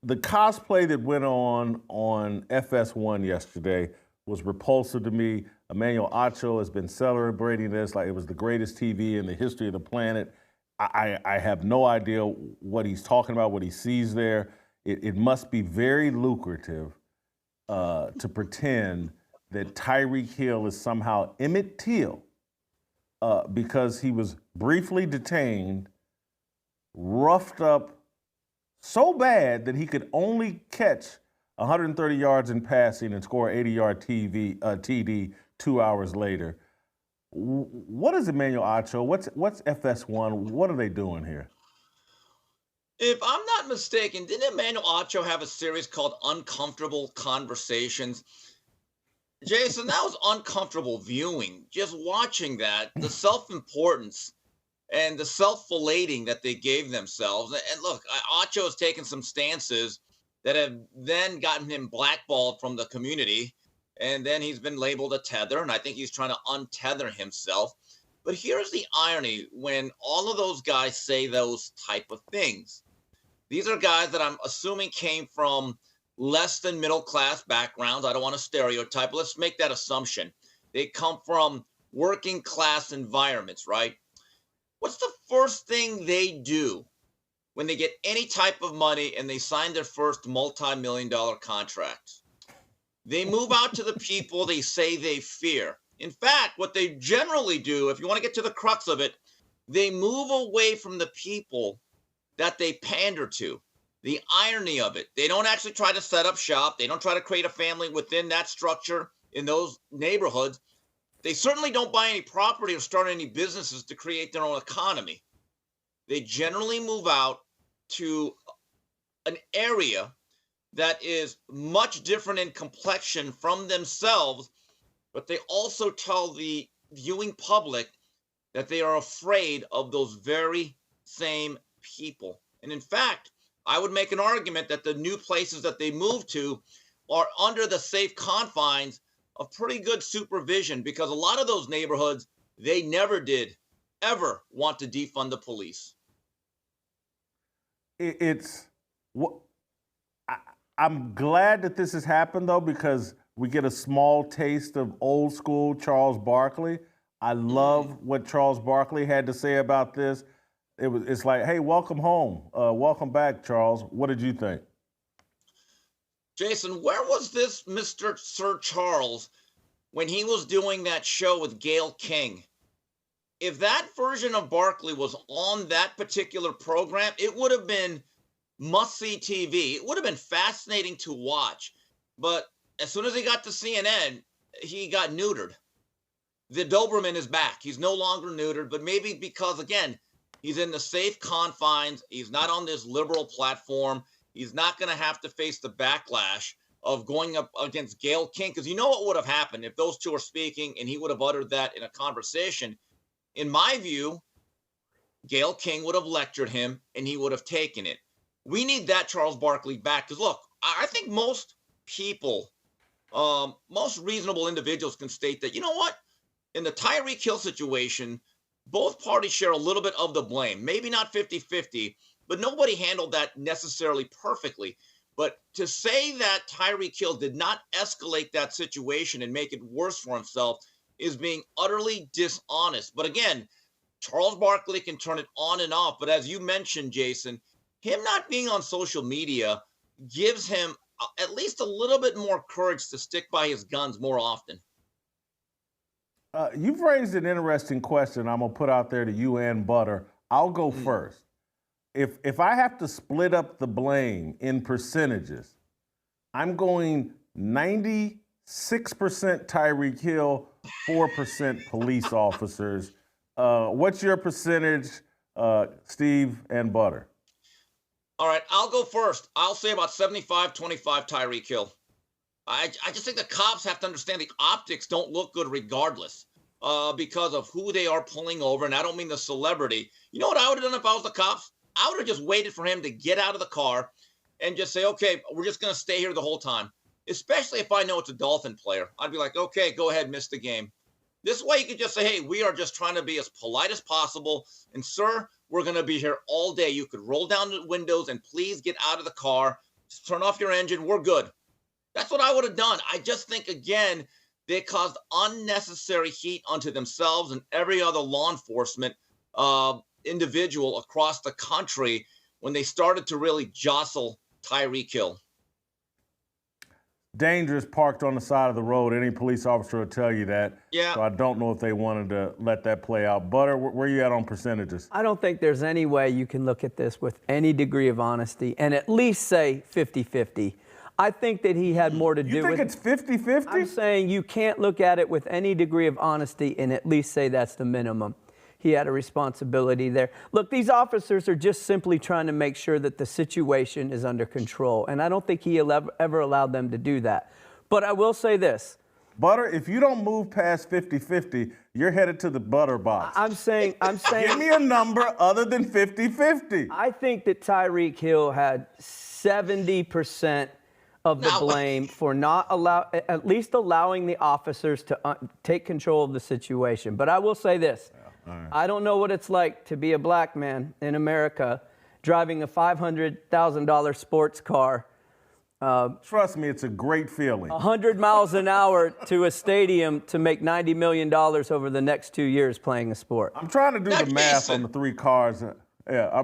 the cosplay that went on FS1 yesterday was repulsive to me. Emmanuel Acho has been celebrating this like it was the greatest TV in the history of the planet. I have no idea what he's talking about, what he sees there. It must be very lucrative to pretend that Tyreek Hill is somehow Emmett Till because he was briefly detained, roughed up so bad that he could only catch 130 yards in passing and score an 80-yard TD 2 hours later. What is Emmanuel Acho? What's FS1? What are they doing here? If I'm not mistaken, didn't Emmanuel Acho have a series called Uncomfortable Conversations? Jason, that was uncomfortable viewing. Just watching that, the self-importance and the self-filleting that they gave themselves. And look, Acho has taken some stances that have then gotten him blackballed from the community. And then he's been labeled a tether, and I think he's trying to untether himself. But here's the irony when all of those guys say those type of things. These are guys that I'm assuming came from less than middle class backgrounds. I don't want to stereotype. Let's make that assumption. They come from working class environments, right? What's the first thing they do when they get any type of money and they sign their first multi-million-dollar contracts? They move out to the people they say they fear. In fact, what they generally do, if you want to get to the crux of it, they move away from the people that they pander to. The irony of it, they don't actually try to set up shop. They don't try to create a family within that structure in those neighborhoods. They certainly don't buy any property or start any businesses to create their own economy. They generally move out to an area that is much different in complexion from themselves, but they also tell the viewing public that they are afraid of those very same people. And in fact, I would make an argument that the new places that they move to are under the safe confines of pretty good supervision, because a lot of those neighborhoods, they never did ever want to defund the police. I'm glad that this has happened, though, because we get a small taste of old school Charles Barkley. I love what Charles Barkley had to say about this. It's like, hey, welcome home. Welcome back, Charles. What did you think? Jason, where was this Mr. Sir Charles when he was doing that show with Gayle King? If that version of Barkley was on that particular program, it would have been must-see TV. It would have been fascinating to watch. But as soon as he got to CNN, he got neutered. The Doberman is back. He's no longer neutered, but maybe because, again, he's in the safe confines. He's not on this liberal platform. He's not going to have to face the backlash of going up against Gayle King, because you know what would have happened if those two are speaking and he would have uttered that in a conversation. In my view, Gayle King would have lectured him and he would have taken it. We need that Charles Barkley back, because look, I think most people, most reasonable individuals can state that, you know what, in the Tyreek Hill situation, both parties share a little bit of the blame. Maybe not 50-50, but nobody handled that necessarily perfectly. But to say that Tyreek Hill did not escalate that situation and make it worse for himself is being utterly dishonest. But again, Charles Barkley can turn it on and off. But as you mentioned, Jason, him not being on social media gives him at least a little bit more courage to stick by his guns more often. You've raised an interesting question I'm going to put out there to you and Butter. I'll go first. If I have to split up the blame in percentages, I'm going 96% Tyreek Hill, 4% police officers. What's your percentage, Steve and Butter? All right, I'll go first. I'll say about 75-25 Tyreek Hill. I just think the cops have to understand the optics don't look good regardless because of who they are pulling over. And I don't mean the celebrity. You know what I would have done if I was the cops? I would have just waited for him to get out of the car and just say, okay, we're just going to stay here the whole time, especially if I know it's a Dolphin player. I'd be like, okay, go ahead, miss the game. This way you could just say, hey, we are just trying to be as polite as possible. And, sir, we're going to be here all day. You could roll down the windows and please get out of the car. Just turn off your engine. We're good. That's what I would have done. I just think, again, they caused unnecessary heat onto themselves and every other law enforcement individual across the country when they started to really jostle Tyreek Hill. Dangerous parked on the side of the road. Any police officer will tell you that. Yeah. So I don't know if they wanted to let that play out. Butter, where you at on percentages? I don't think there's any way you can look at this with any degree of honesty and at least say 50-50. I think that he had more to do with it. You think it's 50-50? I'm saying you can't look at it with any degree of honesty and at least say that's the minimum. He had a responsibility there. Look, these officers are just simply trying to make sure that the situation is under control, and I don't think he ever allowed them to do that. But I will say this. Butter, if you don't move past 50-50, you're headed to the butter box. I'm saying. Give me a number other than 50-50. I think that Tyreek Hill had 70% of the blame for not at least allowing the officers to take control of the situation. But I will say this. I don't know what it's like to be a black man in America driving a $500,000 sports car. Trust me, it's a great feeling. 100 miles an hour to a stadium to make $90 million over the next 2 years playing a sport. I'm trying to do the math on the 3 cars. Yeah,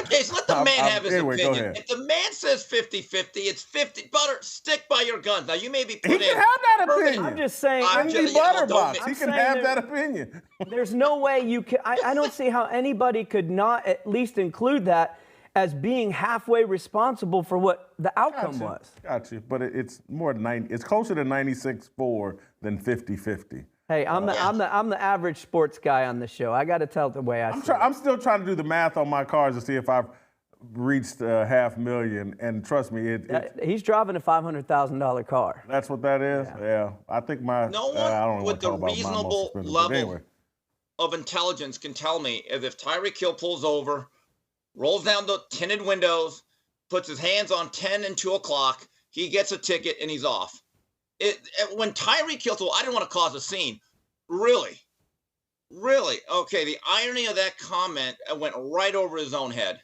Jason, let the man have his anyway, opinion. Go ahead. If the man says 50-50, it's 50. Butter, stick by your guns. Now, you may be put He can have that opinion. I'm just saying. In the butter box, he can have that opinion. There's no way you can. I don't see how anybody could not at least include that as being halfway responsible for what the outcome was. Got you. But it's more than 90. It's closer to 96-4 than 50-50. Hey, I'm the average sports guy on the show. I got to tell it the way I see it. I'm still trying to do the math on my cars to see if I've reached $500,000. And trust me, he's driving a $500,000 car. That's what that is. Yeah. I think my no one I don't with the reasonable level of intelligence can tell me if Tyreek Hill pulls over, rolls down the tinted windows, puts his hands on 10 and 2 o'clock, he gets a ticket and he's off. When Tyreek Hill, I didn't want to cause a scene. Really? Okay, the irony of that comment went right over his own head.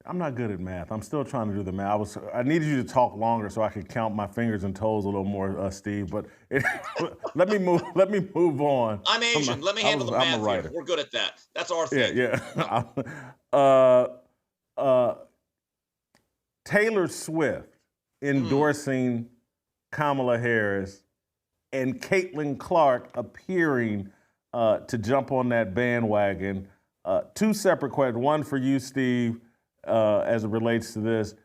I'm not good at math. I'm still trying to do the math. I needed you to talk longer so I could count my fingers and toes a little more, Steve. But let me move. Let me move on. I'm Asian. Let me handle the math here. We're good at that. That's our thing. Yeah. Taylor Swift endorsing Kamala Harris and Cailtin Clark appearing to jump on that bandwagon. 2 separate questions. One for you, Steve. As it relates to this,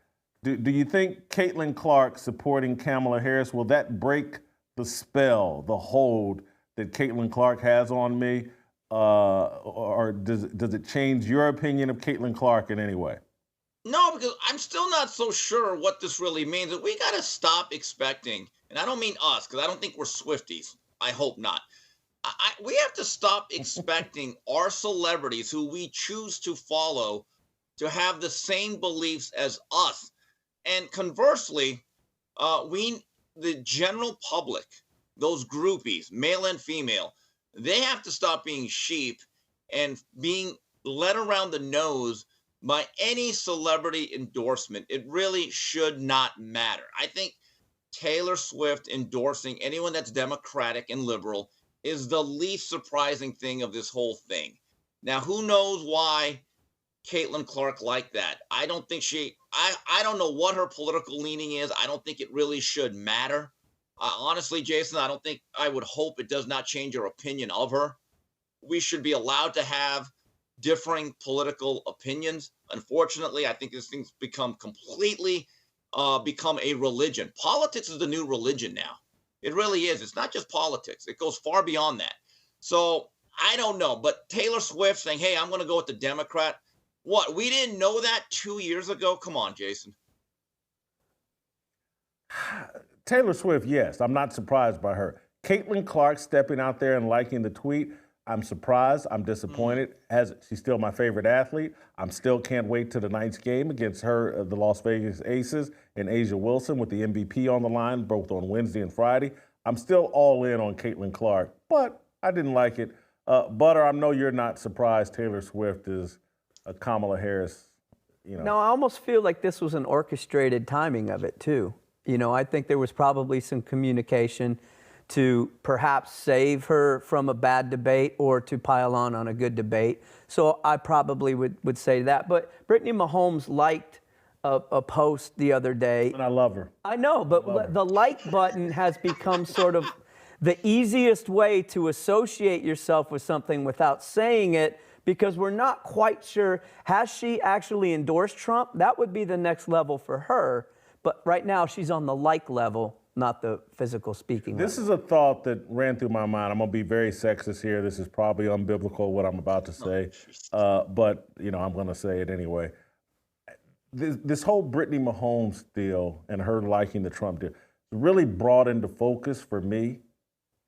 do you think Cailtin Clark supporting Kamala Harris, will that break the spell, the hold that Cailtin Clark has on me? Or does it change your opinion of Cailtin Clark in any way? No, because I'm still not so sure what this really means. We got to stop expecting, and I don't mean us, because I don't think we're Swifties. I hope not. We have to stop expecting our celebrities who we choose to follow to have the same beliefs as us. And conversely, the general public, those groupies, male and female, they have to stop being sheep and being led around the nose by any celebrity endorsement. It really should not matter. I think Taylor Swift endorsing anyone that's Democratic and liberal is the least surprising thing of this whole thing. Now, who knows why Cailtin Clark like that? I don't think I don't know what her political leaning is. I don't think it really should matter. Honestly, Jason, I would hope it does not change your opinion of her. We should be allowed to have differing political opinions. Unfortunately, I think this thing's become a religion. Politics is the new religion now. It really is. It's not just politics. It goes far beyond that. So I don't know. But Taylor Swift saying, hey, I'm going to go with the Democrat. What? We didn't know that 2 years ago? Come on, Jason. Taylor Swift, yes. I'm not surprised by her. Cailtin Clark stepping out there and liking the tweet, I'm surprised. I'm disappointed. She's still my favorite athlete. I'm still can't wait to the night's game against her, the Las Vegas Aces, and Asia Wilson with the MVP on the line, both on Wednesday and Friday. I'm still all in on Cailtin Clark, but I didn't like it. Butter, I know you're not surprised Taylor Swift is a Kamala Harris, No, I almost feel like this was an orchestrated timing of it, too. I think there was probably some communication to perhaps save her from a bad debate or to pile on a good debate. So I probably would say that. But Brittany Mahomes liked a post the other day. And I love her. I know, but the like button has become sort of the easiest way to associate yourself with something without saying it, because we're not quite sure, has she actually endorsed Trump? That would be the next level for her. But right now she's on the like level, not the physical speaking level. This is a thought that ran through my mind. I'm going to be very sexist here. This is probably unbiblical, what I'm about to say. But, I'm going to say it anyway. this whole Brittany Mahomes deal and her liking the Trump deal really brought into focus for me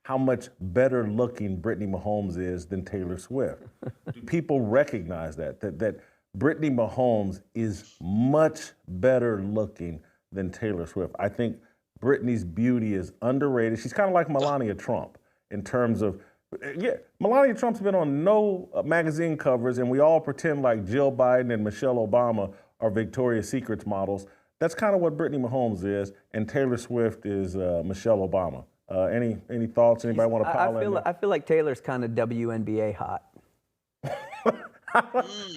how much better looking Brittany Mahomes is than Taylor Swift. Do people recognize that Brittany Mahomes is much better looking than Taylor Swift? I think Brittany's beauty is underrated. She's kind of like Melania Trump in terms of, yeah, Melania Trump's been on no magazine covers, and we all pretend like Jill Biden and Michelle Obama are Victoria's Secrets models. That's kind of what Brittany Mahomes is, and Taylor Swift is Michelle Obama. Any thoughts? Anybody want to pile in? I feel like Taylor's kind of WNBA hot.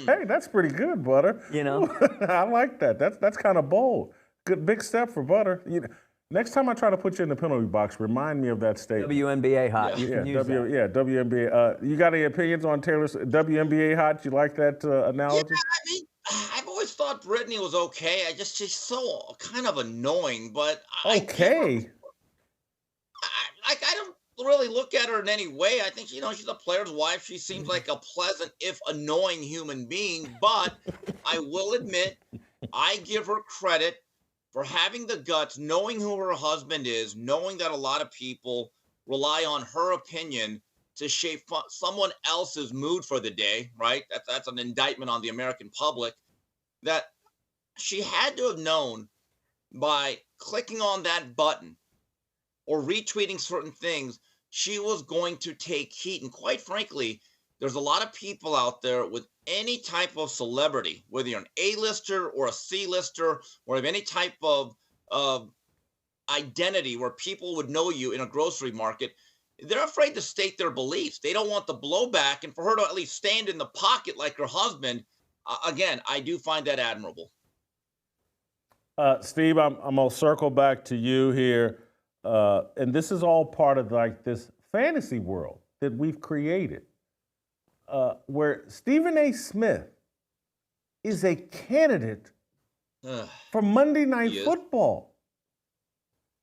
Hey, that's pretty good, Butter. You know, I like that. That's kind of bold. Good big step for Butter. Next time I try to put you in the penalty box, remind me of that statement. WNBA hot. Yeah, WNBA. You got any opinions on Taylor's WNBA hot? You like that analogy? Yeah, I mean, I've always thought Brittany was okay. She's so kind of annoying, but okay. I don't really look at her in any way. I think, she's a player's wife. She seems like a pleasant, if annoying human being. But I will admit, I give her credit for having the guts, knowing who her husband is, knowing that a lot of people rely on her opinion to shape someone else's mood for the day, right? That's an indictment on the American public, that she had to have known by clicking on that button or retweeting certain things, she was going to take heat. And quite frankly, there's a lot of people out there with any type of celebrity, whether you're an A-lister or a C-lister or of any type of identity where people would know you in a grocery market, they're afraid to state their beliefs. They don't want the blowback. And for her to at least stand in the pocket like her husband, again, I do find that admirable. Steve, I'm going to circle back to you here. And this is all part of like this fantasy world that we've created, where Stephen A. Smith is a candidate for Monday Night Football.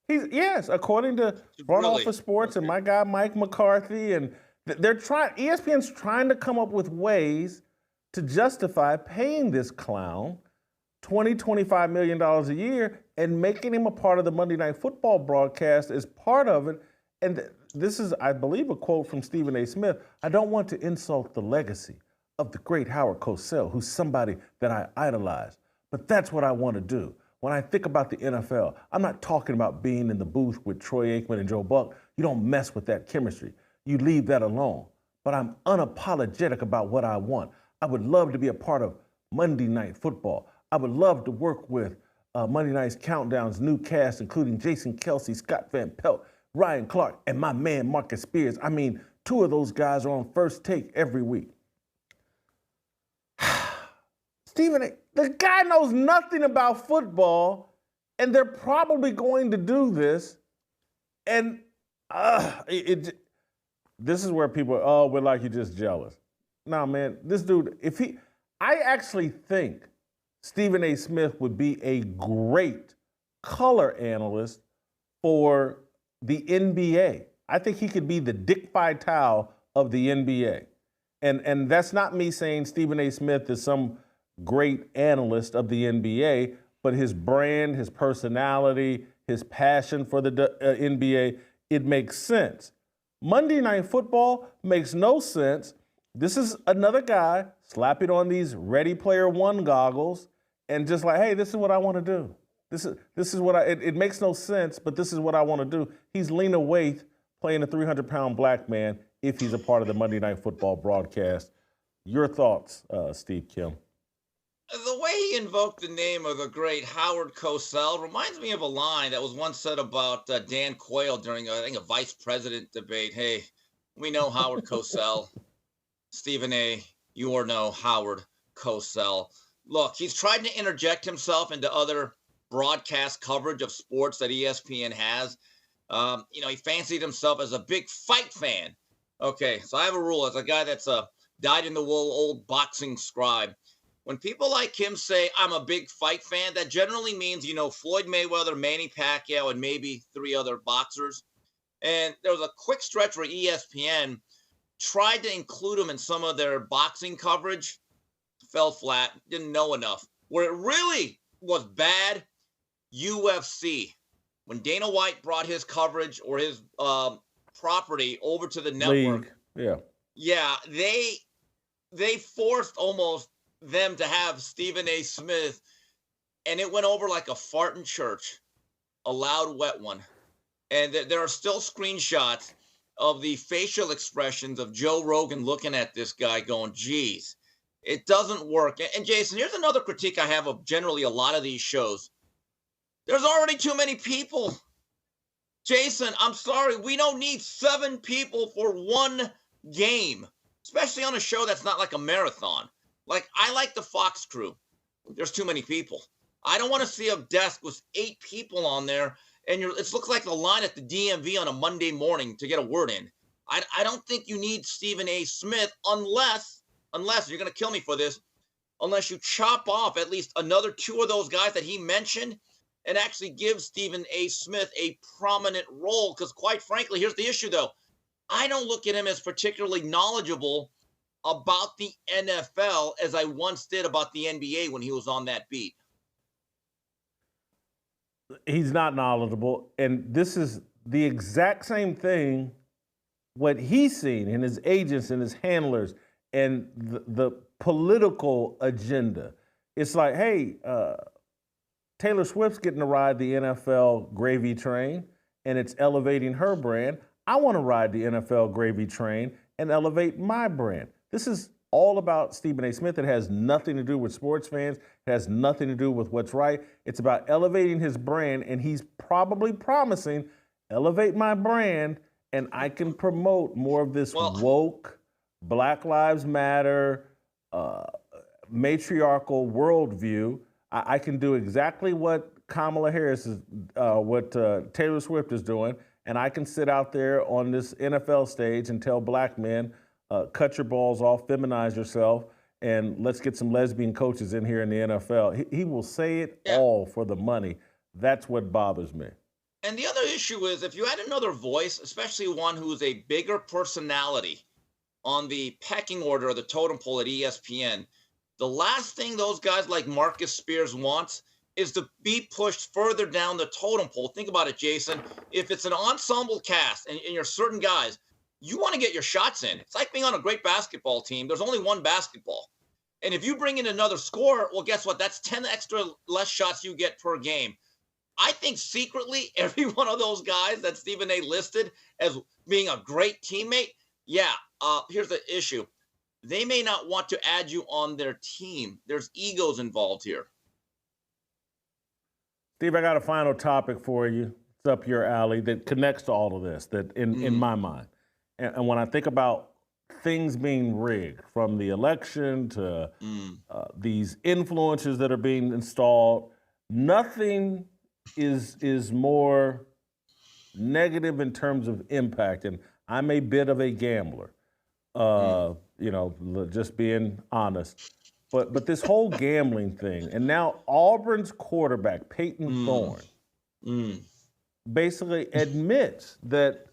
Yes, according to Front Office Sports and my guy Mike McCarthy, and they're trying. ESPN's trying to come up with ways to justify paying this clown $20-25 million a year and making him a part of the Monday Night Football broadcast as part of it. And this is, I believe, a quote from Stephen A. Smith. I don't want to insult the legacy of the great Howard Cosell, who's somebody that I idolize, but that's what I want to do. When I think about the NFL, I'm not talking about being in the booth with Troy Aikman and Joe Buck. You don't mess with that chemistry. You leave that alone. But I'm unapologetic about what I want. I would love to be a part of Monday Night Football. I would love to work with Monday Night's Countdown's new cast, including Jason Kelsey, Scott Van Pelt, Ryan Clark, and my man Marcus Spears. I mean, two of those guys are on First Take every week. Stephen, the guy knows nothing about football, and they're probably going to do this. And this is where people are, we're like, you're just jealous. Nah, man, this dude, I actually think Stephen A. Smith would be a great color analyst for the NBA. I think he could be the Dick Vitale of the NBA. And that's not me saying Stephen A. Smith is some great analyst of the NBA, but his brand, his personality, his passion for the NBA, it makes sense. Monday Night Football makes no sense. This is another guy slapping on these Ready Player One goggles and just like, hey, this is what I want to do. This is what it makes no sense, but this is what I want to do. He's Lena Waithe playing a 300-pound black man if he's a part of the Monday Night Football broadcast. Your thoughts, Steve Kim? The way he invoked the name of the great Howard Cosell reminds me of a line that was once said about Dan Quayle during, I think, a vice president debate. Hey, we know Howard Cosell. Stephen A., you or no Howard Cosell. Look, he's tried to interject himself into other broadcast coverage of sports that ESPN has. He fancied himself as a big fight fan. Okay, so I have a rule as a guy that's a dyed-in-the-wool old boxing scribe. When people like him say, I'm a big fight fan, that generally means, Floyd Mayweather, Manny Pacquiao, and maybe 3 other boxers. And there was a quick stretch where ESPN tried to include him in some of their boxing coverage. Fell flat, didn't know enough. Where it really was bad, UFC. When Dana White brought his coverage or his property over to the network. League. Yeah, they forced almost them to have Stephen A. Smith, and it went over like a fart in church, a loud, wet one. And there are still screenshots of the facial expressions of Joe Rogan looking at this guy going, geez, it doesn't work. And Jason, here's another critique I have of generally a lot of these shows. There's already too many people. Jason, I'm sorry. We don't need 7 people for one game, especially on a show that's not like a marathon. Like, I like the Fox crew. There's too many people. I don't want to see a desk with 8 people on there, and it looks like the line at the DMV on a Monday morning to get a word in. I don't think you need Stephen A. Smith unless you're going to kill me for this, unless you chop off at least another 2 of those guys that he mentioned and actually give Stephen A. Smith a prominent role. Because quite frankly, here's the issue, though. I don't look at him as particularly knowledgeable about the NFL as I once did about the NBA when he was on that beat. He's not knowledgeable. And this is the exact same thing what he's seen in his agents and his handlers and the political agenda. It's like, hey, Taylor Swift's getting to ride the NFL gravy train, and it's elevating her brand. I want to ride the NFL gravy train and elevate my brand. This is all about Stephen A. Smith. It has nothing to do with sports fans. It has nothing to do with what's right. It's about elevating his brand, and he's probably promising, elevate my brand, and I can promote more of this woke, Black Lives Matter, matriarchal worldview. I can do exactly what Kamala Harris is, what Taylor Swift is doing, and I can sit out there on this NFL stage and tell black men, cut your balls off, feminize yourself, and let's get some lesbian coaches in here in the NFL. He will say it all for the money. That's what bothers me. And the other issue is if you had another voice, especially one who's a bigger personality on the pecking order of the totem pole at ESPN, the last thing those guys like Marcus Spears wants is to be pushed further down the totem pole. Think about it, Jason. If it's an ensemble cast and you're certain guys, you want to get your shots in. It's like being on a great basketball team. There's only one basketball. And if you bring in another scorer, well, guess what? That's 10 extra less shots you get per game. I think secretly every one of those guys that Stephen A. listed as being a great teammate, here's the issue. They may not want to add you on their team. There's egos involved here. Steve, I got a final topic for you. It's up your alley that connects to all of this, that in my mind. And when I think about things being rigged, from the election to these influencers that are being installed, nothing is more negative in terms of impact. And I'm a bit of a gambler. Just being honest. But this whole gambling thing, and now Auburn's quarterback, Peyton Thorne, basically admits that,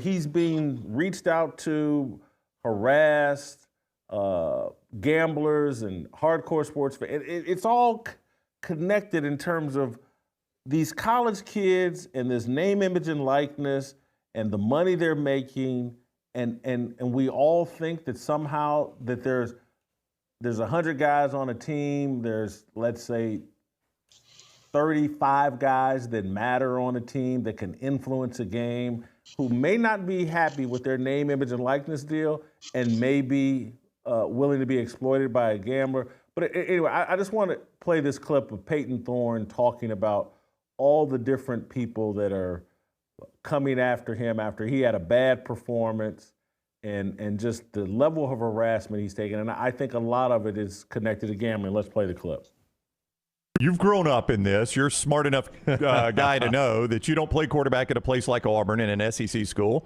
he's being reached out to, harassed, gamblers and hardcore sports fans. It's all connected in terms of these college kids and this name, image, and likeness and the money they're making. And we all think that somehow that there's 100 guys on a team. There's, let's say, 35 guys that matter on a team that can influence a game, who may not be happy with their name, image, and likeness deal and may be willing to be exploited by a gambler. But anyway, I just want to play this clip of Peyton Thorne talking about all the different people that are coming after him after he had a bad performance and just the level of harassment he's taken. And I think a lot of it is connected to gambling. Let's play the clip. You've grown up in this. You're a smart enough guy to know that you don't play quarterback at a place like Auburn in an SEC school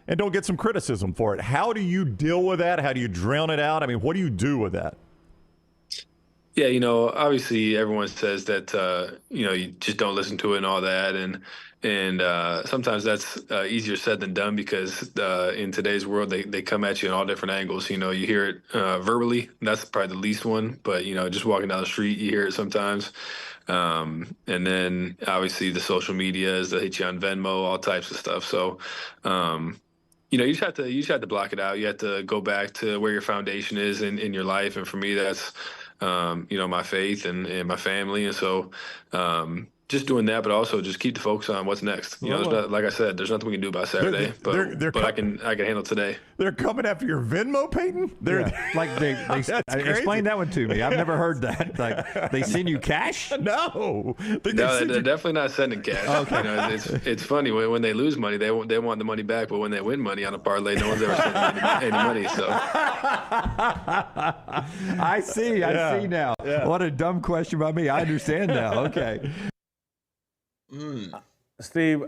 and don't get some criticism for it. How do you deal with that? How do you drown it out? I mean, what do you do with that? Yeah, obviously everyone says that you just don't listen to it and all that, and sometimes that's easier said than done because in today's world they come at you in all different angles. You hear it verbally, and that's probably the least one, but just walking down the street, you hear it sometimes. And then obviously the social medias that hit you on Venmo, all types of stuff. So. You just have to block it out. You have to go back to where your foundation is in your life. And for me, that's, my faith and my family. And so just doing that, but also just keep the focus on what's next. There's not, like I said, there's nothing we can do about Saturday, but I can handle today. They're coming after your Venmo, Peyton? Like they explain that one to me. I've never heard that. Like they send you cash? No. They're definitely not sending cash. Okay. It's funny when they lose money, they want the money back, but when they win money on a parlay, no one's ever sending any money. So I see now. Yeah. What a dumb question by me. I understand now. Okay. Steve,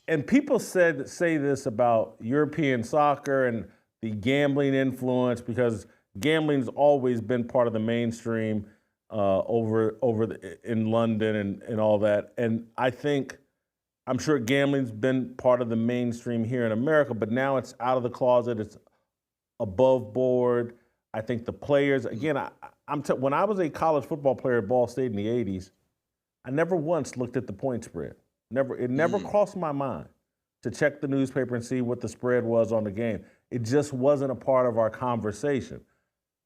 and people say this about European soccer and the gambling influence because gambling's always been part of the mainstream in London and all that. And I'm sure gambling's been part of the mainstream here in America, but now it's out of the closet. It's above board. I think the players, again, when I was a college football player at Ball State in the 80s, I never once looked at the point spread. It never crossed my mind to check the newspaper and see what the spread was on the game. It just wasn't a part of our conversation.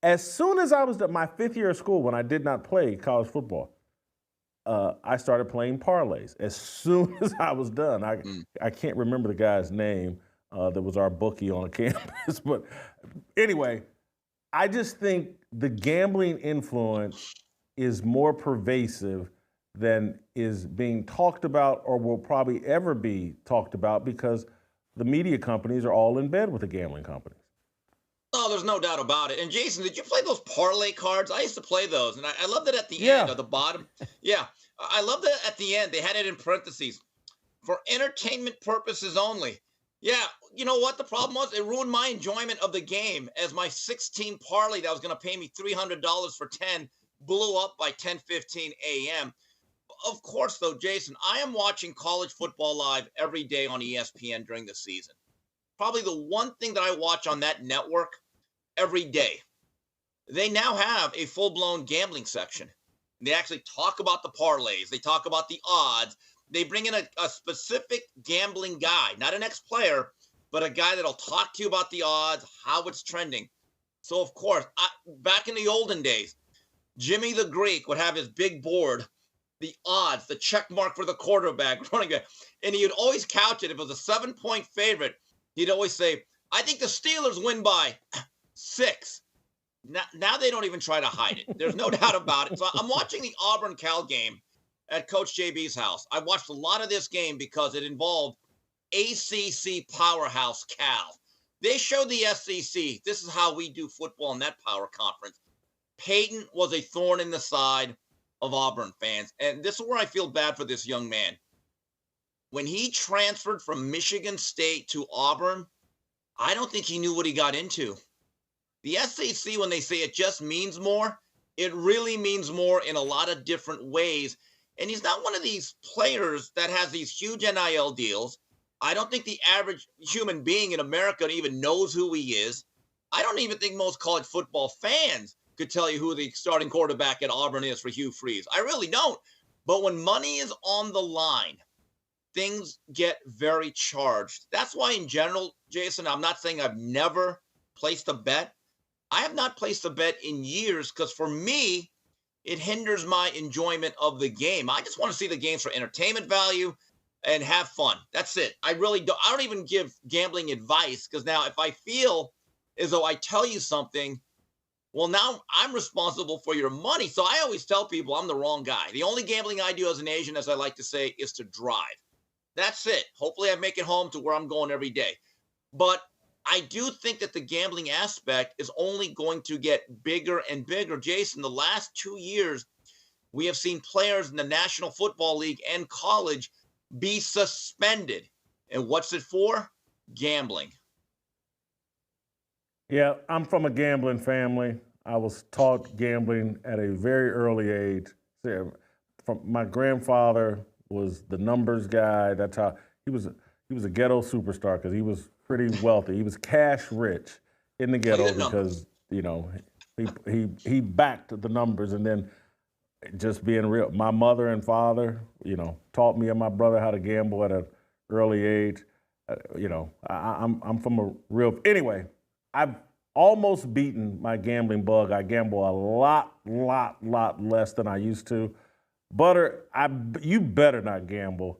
As soon as I was at my 5th year of school, when I did not play college football, I started playing parlays. As soon as I was done, I can't remember the guy's name that was our bookie on campus. But anyway, I just think the gambling influence is more pervasive than is being talked about or will probably ever be talked about because the media companies are all in bed with the gambling companies. Oh, there's no doubt about it. And Jason, did you play those parlay cards? I used to play those, and I love that at the end or the bottom. Yeah, I love that at the end. They had it in parentheses. For entertainment purposes only. Yeah, you know what the problem was? It ruined my enjoyment of the game as my 16 parlay that was going to pay me $300 for 10 blew up by 10:15 a.m. Of course, though, Jason, I am watching college football live every day on ESPN during the season. Probably the one thing that I watch on that network every day. They now have a full-blown gambling section. They actually talk about the parlays. They talk about the odds. They bring in a specific gambling guy, not an ex-player, but a guy that'll talk to you about the odds, how it's trending. So, of course, back in the olden days, Jimmy the Greek would have his big board, the odds, the check mark for the quarterback, running back. And he would always couch it. If it was a 7-point favorite, he'd always say, I think the Steelers win by 6. Now they don't even try to hide it. There's no doubt about it. So I'm watching the Auburn-Cal game at Coach JB's house. I watched a lot of this game because it involved ACC powerhouse Cal. They showed the SEC, this is how we do football in that power conference. Peyton was a thorn in the side of Auburn fans. And this is where I feel bad for this young man. When he transferred from Michigan State to Auburn, I don't think he knew what he got into. The SEC, when they say it just means more, it really means more in a lot of different ways. And he's not one of these players that has these huge NIL deals. I don't think the average human being in America even knows who he is. I don't even think most college football fans could tell you who the starting quarterback at Auburn is for Hugh Freeze. I really don't. But when money is on the line, things get very charged. That's why in general, Jason, I'm not saying I've never placed a bet. I have not placed a bet in years because for me, it hinders my enjoyment of the game. I just want to see the games for entertainment value and have fun. That's it. I really don't. I don't even give gambling advice because now if I feel as though I tell you something, well, now I'm responsible for your money. So I always tell people I'm the wrong guy. The only gambling I do as an Asian, as I like to say, is to drive. That's it. Hopefully I make it home to where I'm going every day. But I do think that the gambling aspect is only going to get bigger and bigger. Jason, the last 2 years, we have seen players in the National Football League and college be suspended. And what's it for? Gambling. Yeah, I'm from a gambling family. I was taught gambling at a very early age. From my grandfather was the numbers guy. That's how he was a ghetto superstar because he was pretty wealthy. He was cash rich in the ghetto because he backed the numbers, and then just being real. My mother and father, taught me and my brother how to gamble at an early age. I'm from a real. Anyway, I've almost beaten my gambling bug. I gamble a lot less than I used to. Butter, you better not gamble.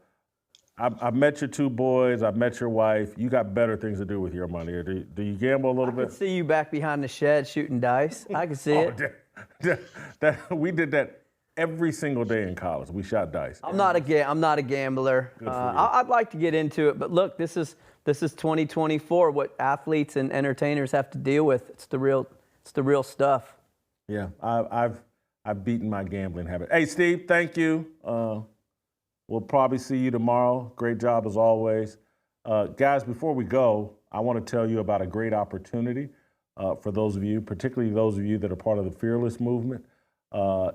I met your two boys. I met your wife. You got better things to do with your money. Or do you gamble a little bit? I can see you back behind the shed shooting dice. I can see it. We did that every single day in college. We shot dice. I'm not a gambler. I'd like to get into it, but look, this is 2024. What athletes and entertainers have to deal with. It's the real stuff. Yeah, I've beaten my gambling habit. Hey, Steve, thank you. We'll probably see you tomorrow. Great job as always. Guys, before we go, I want to tell you about a great opportunity for those of you, particularly those of you that are part of the Fearless movement.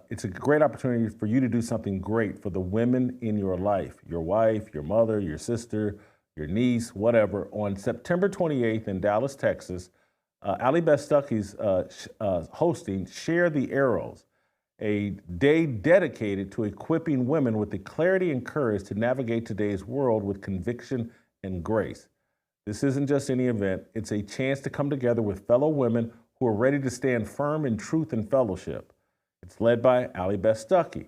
It's a great opportunity for you to do something great for the women in your life, your wife, your mother, your sister, your niece, whatever. On September 28th in Dallas, Texas, Allie Beth Stuckey's hosting Share the Arrows, a day dedicated to equipping women with the clarity and courage to navigate today's world with conviction and grace. This isn't just any event. It's a chance to come together with fellow women who are ready to stand firm in truth and fellowship. It's led by Allie Beth Stuckey.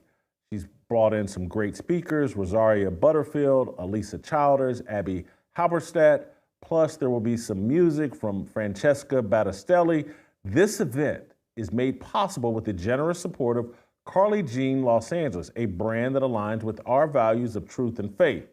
She's brought in some great speakers, Rosaria Butterfield, Elisa Childers, Abby Halberstadt, plus there will be some music from Francesca Battistelli. This event is made possible with the generous support of Carly Jean Los Angeles, a brand that aligns with our values of truth and faith.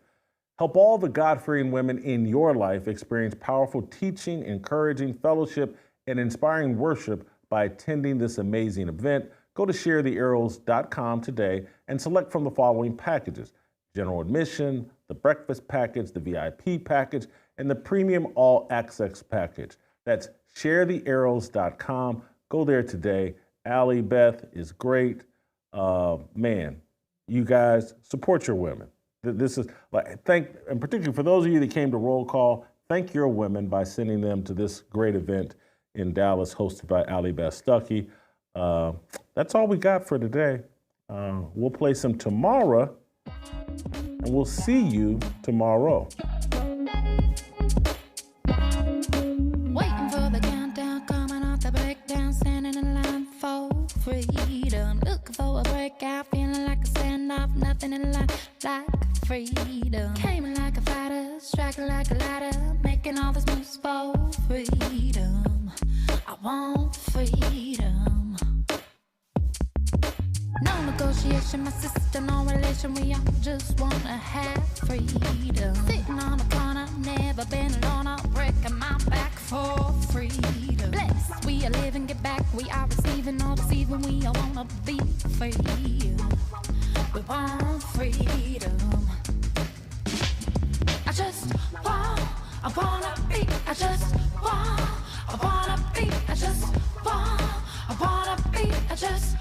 Help all the God-fearing women in your life experience powerful teaching, encouraging fellowship, and inspiring worship by attending this amazing event. Go to sharethearrows.com today and select from the following packages: general admission, the breakfast package, the VIP package, and the premium all access package. That's sharethearrows.com. Go there today. Allie Beth is great. Man, you guys support your women. This is and particularly for those of you that came to Roll Call, thank your women by sending them to this great event in Dallas hosted by Allie Beth Stuckey. That's all we got for today. We'll play some tomorrow, and we'll see you tomorrow. Waiting for the countdown, coming off the breakdown, standing in line for freedom. Looking for a breakout, feeling like a standoff, nothing in life like freedom. Came like a fighter, striking like a ladder, making all these moves for freedom. I want freedom. No negotiation, my sister, no relation. We all just wanna have freedom. Sitting on a corner, never been alone. I'll break my back for freedom. Blessed, we are living, get back. We are receiving, no deceiving. We all wanna be free. We want freedom. I wanna be. I wanna be. I wanna be.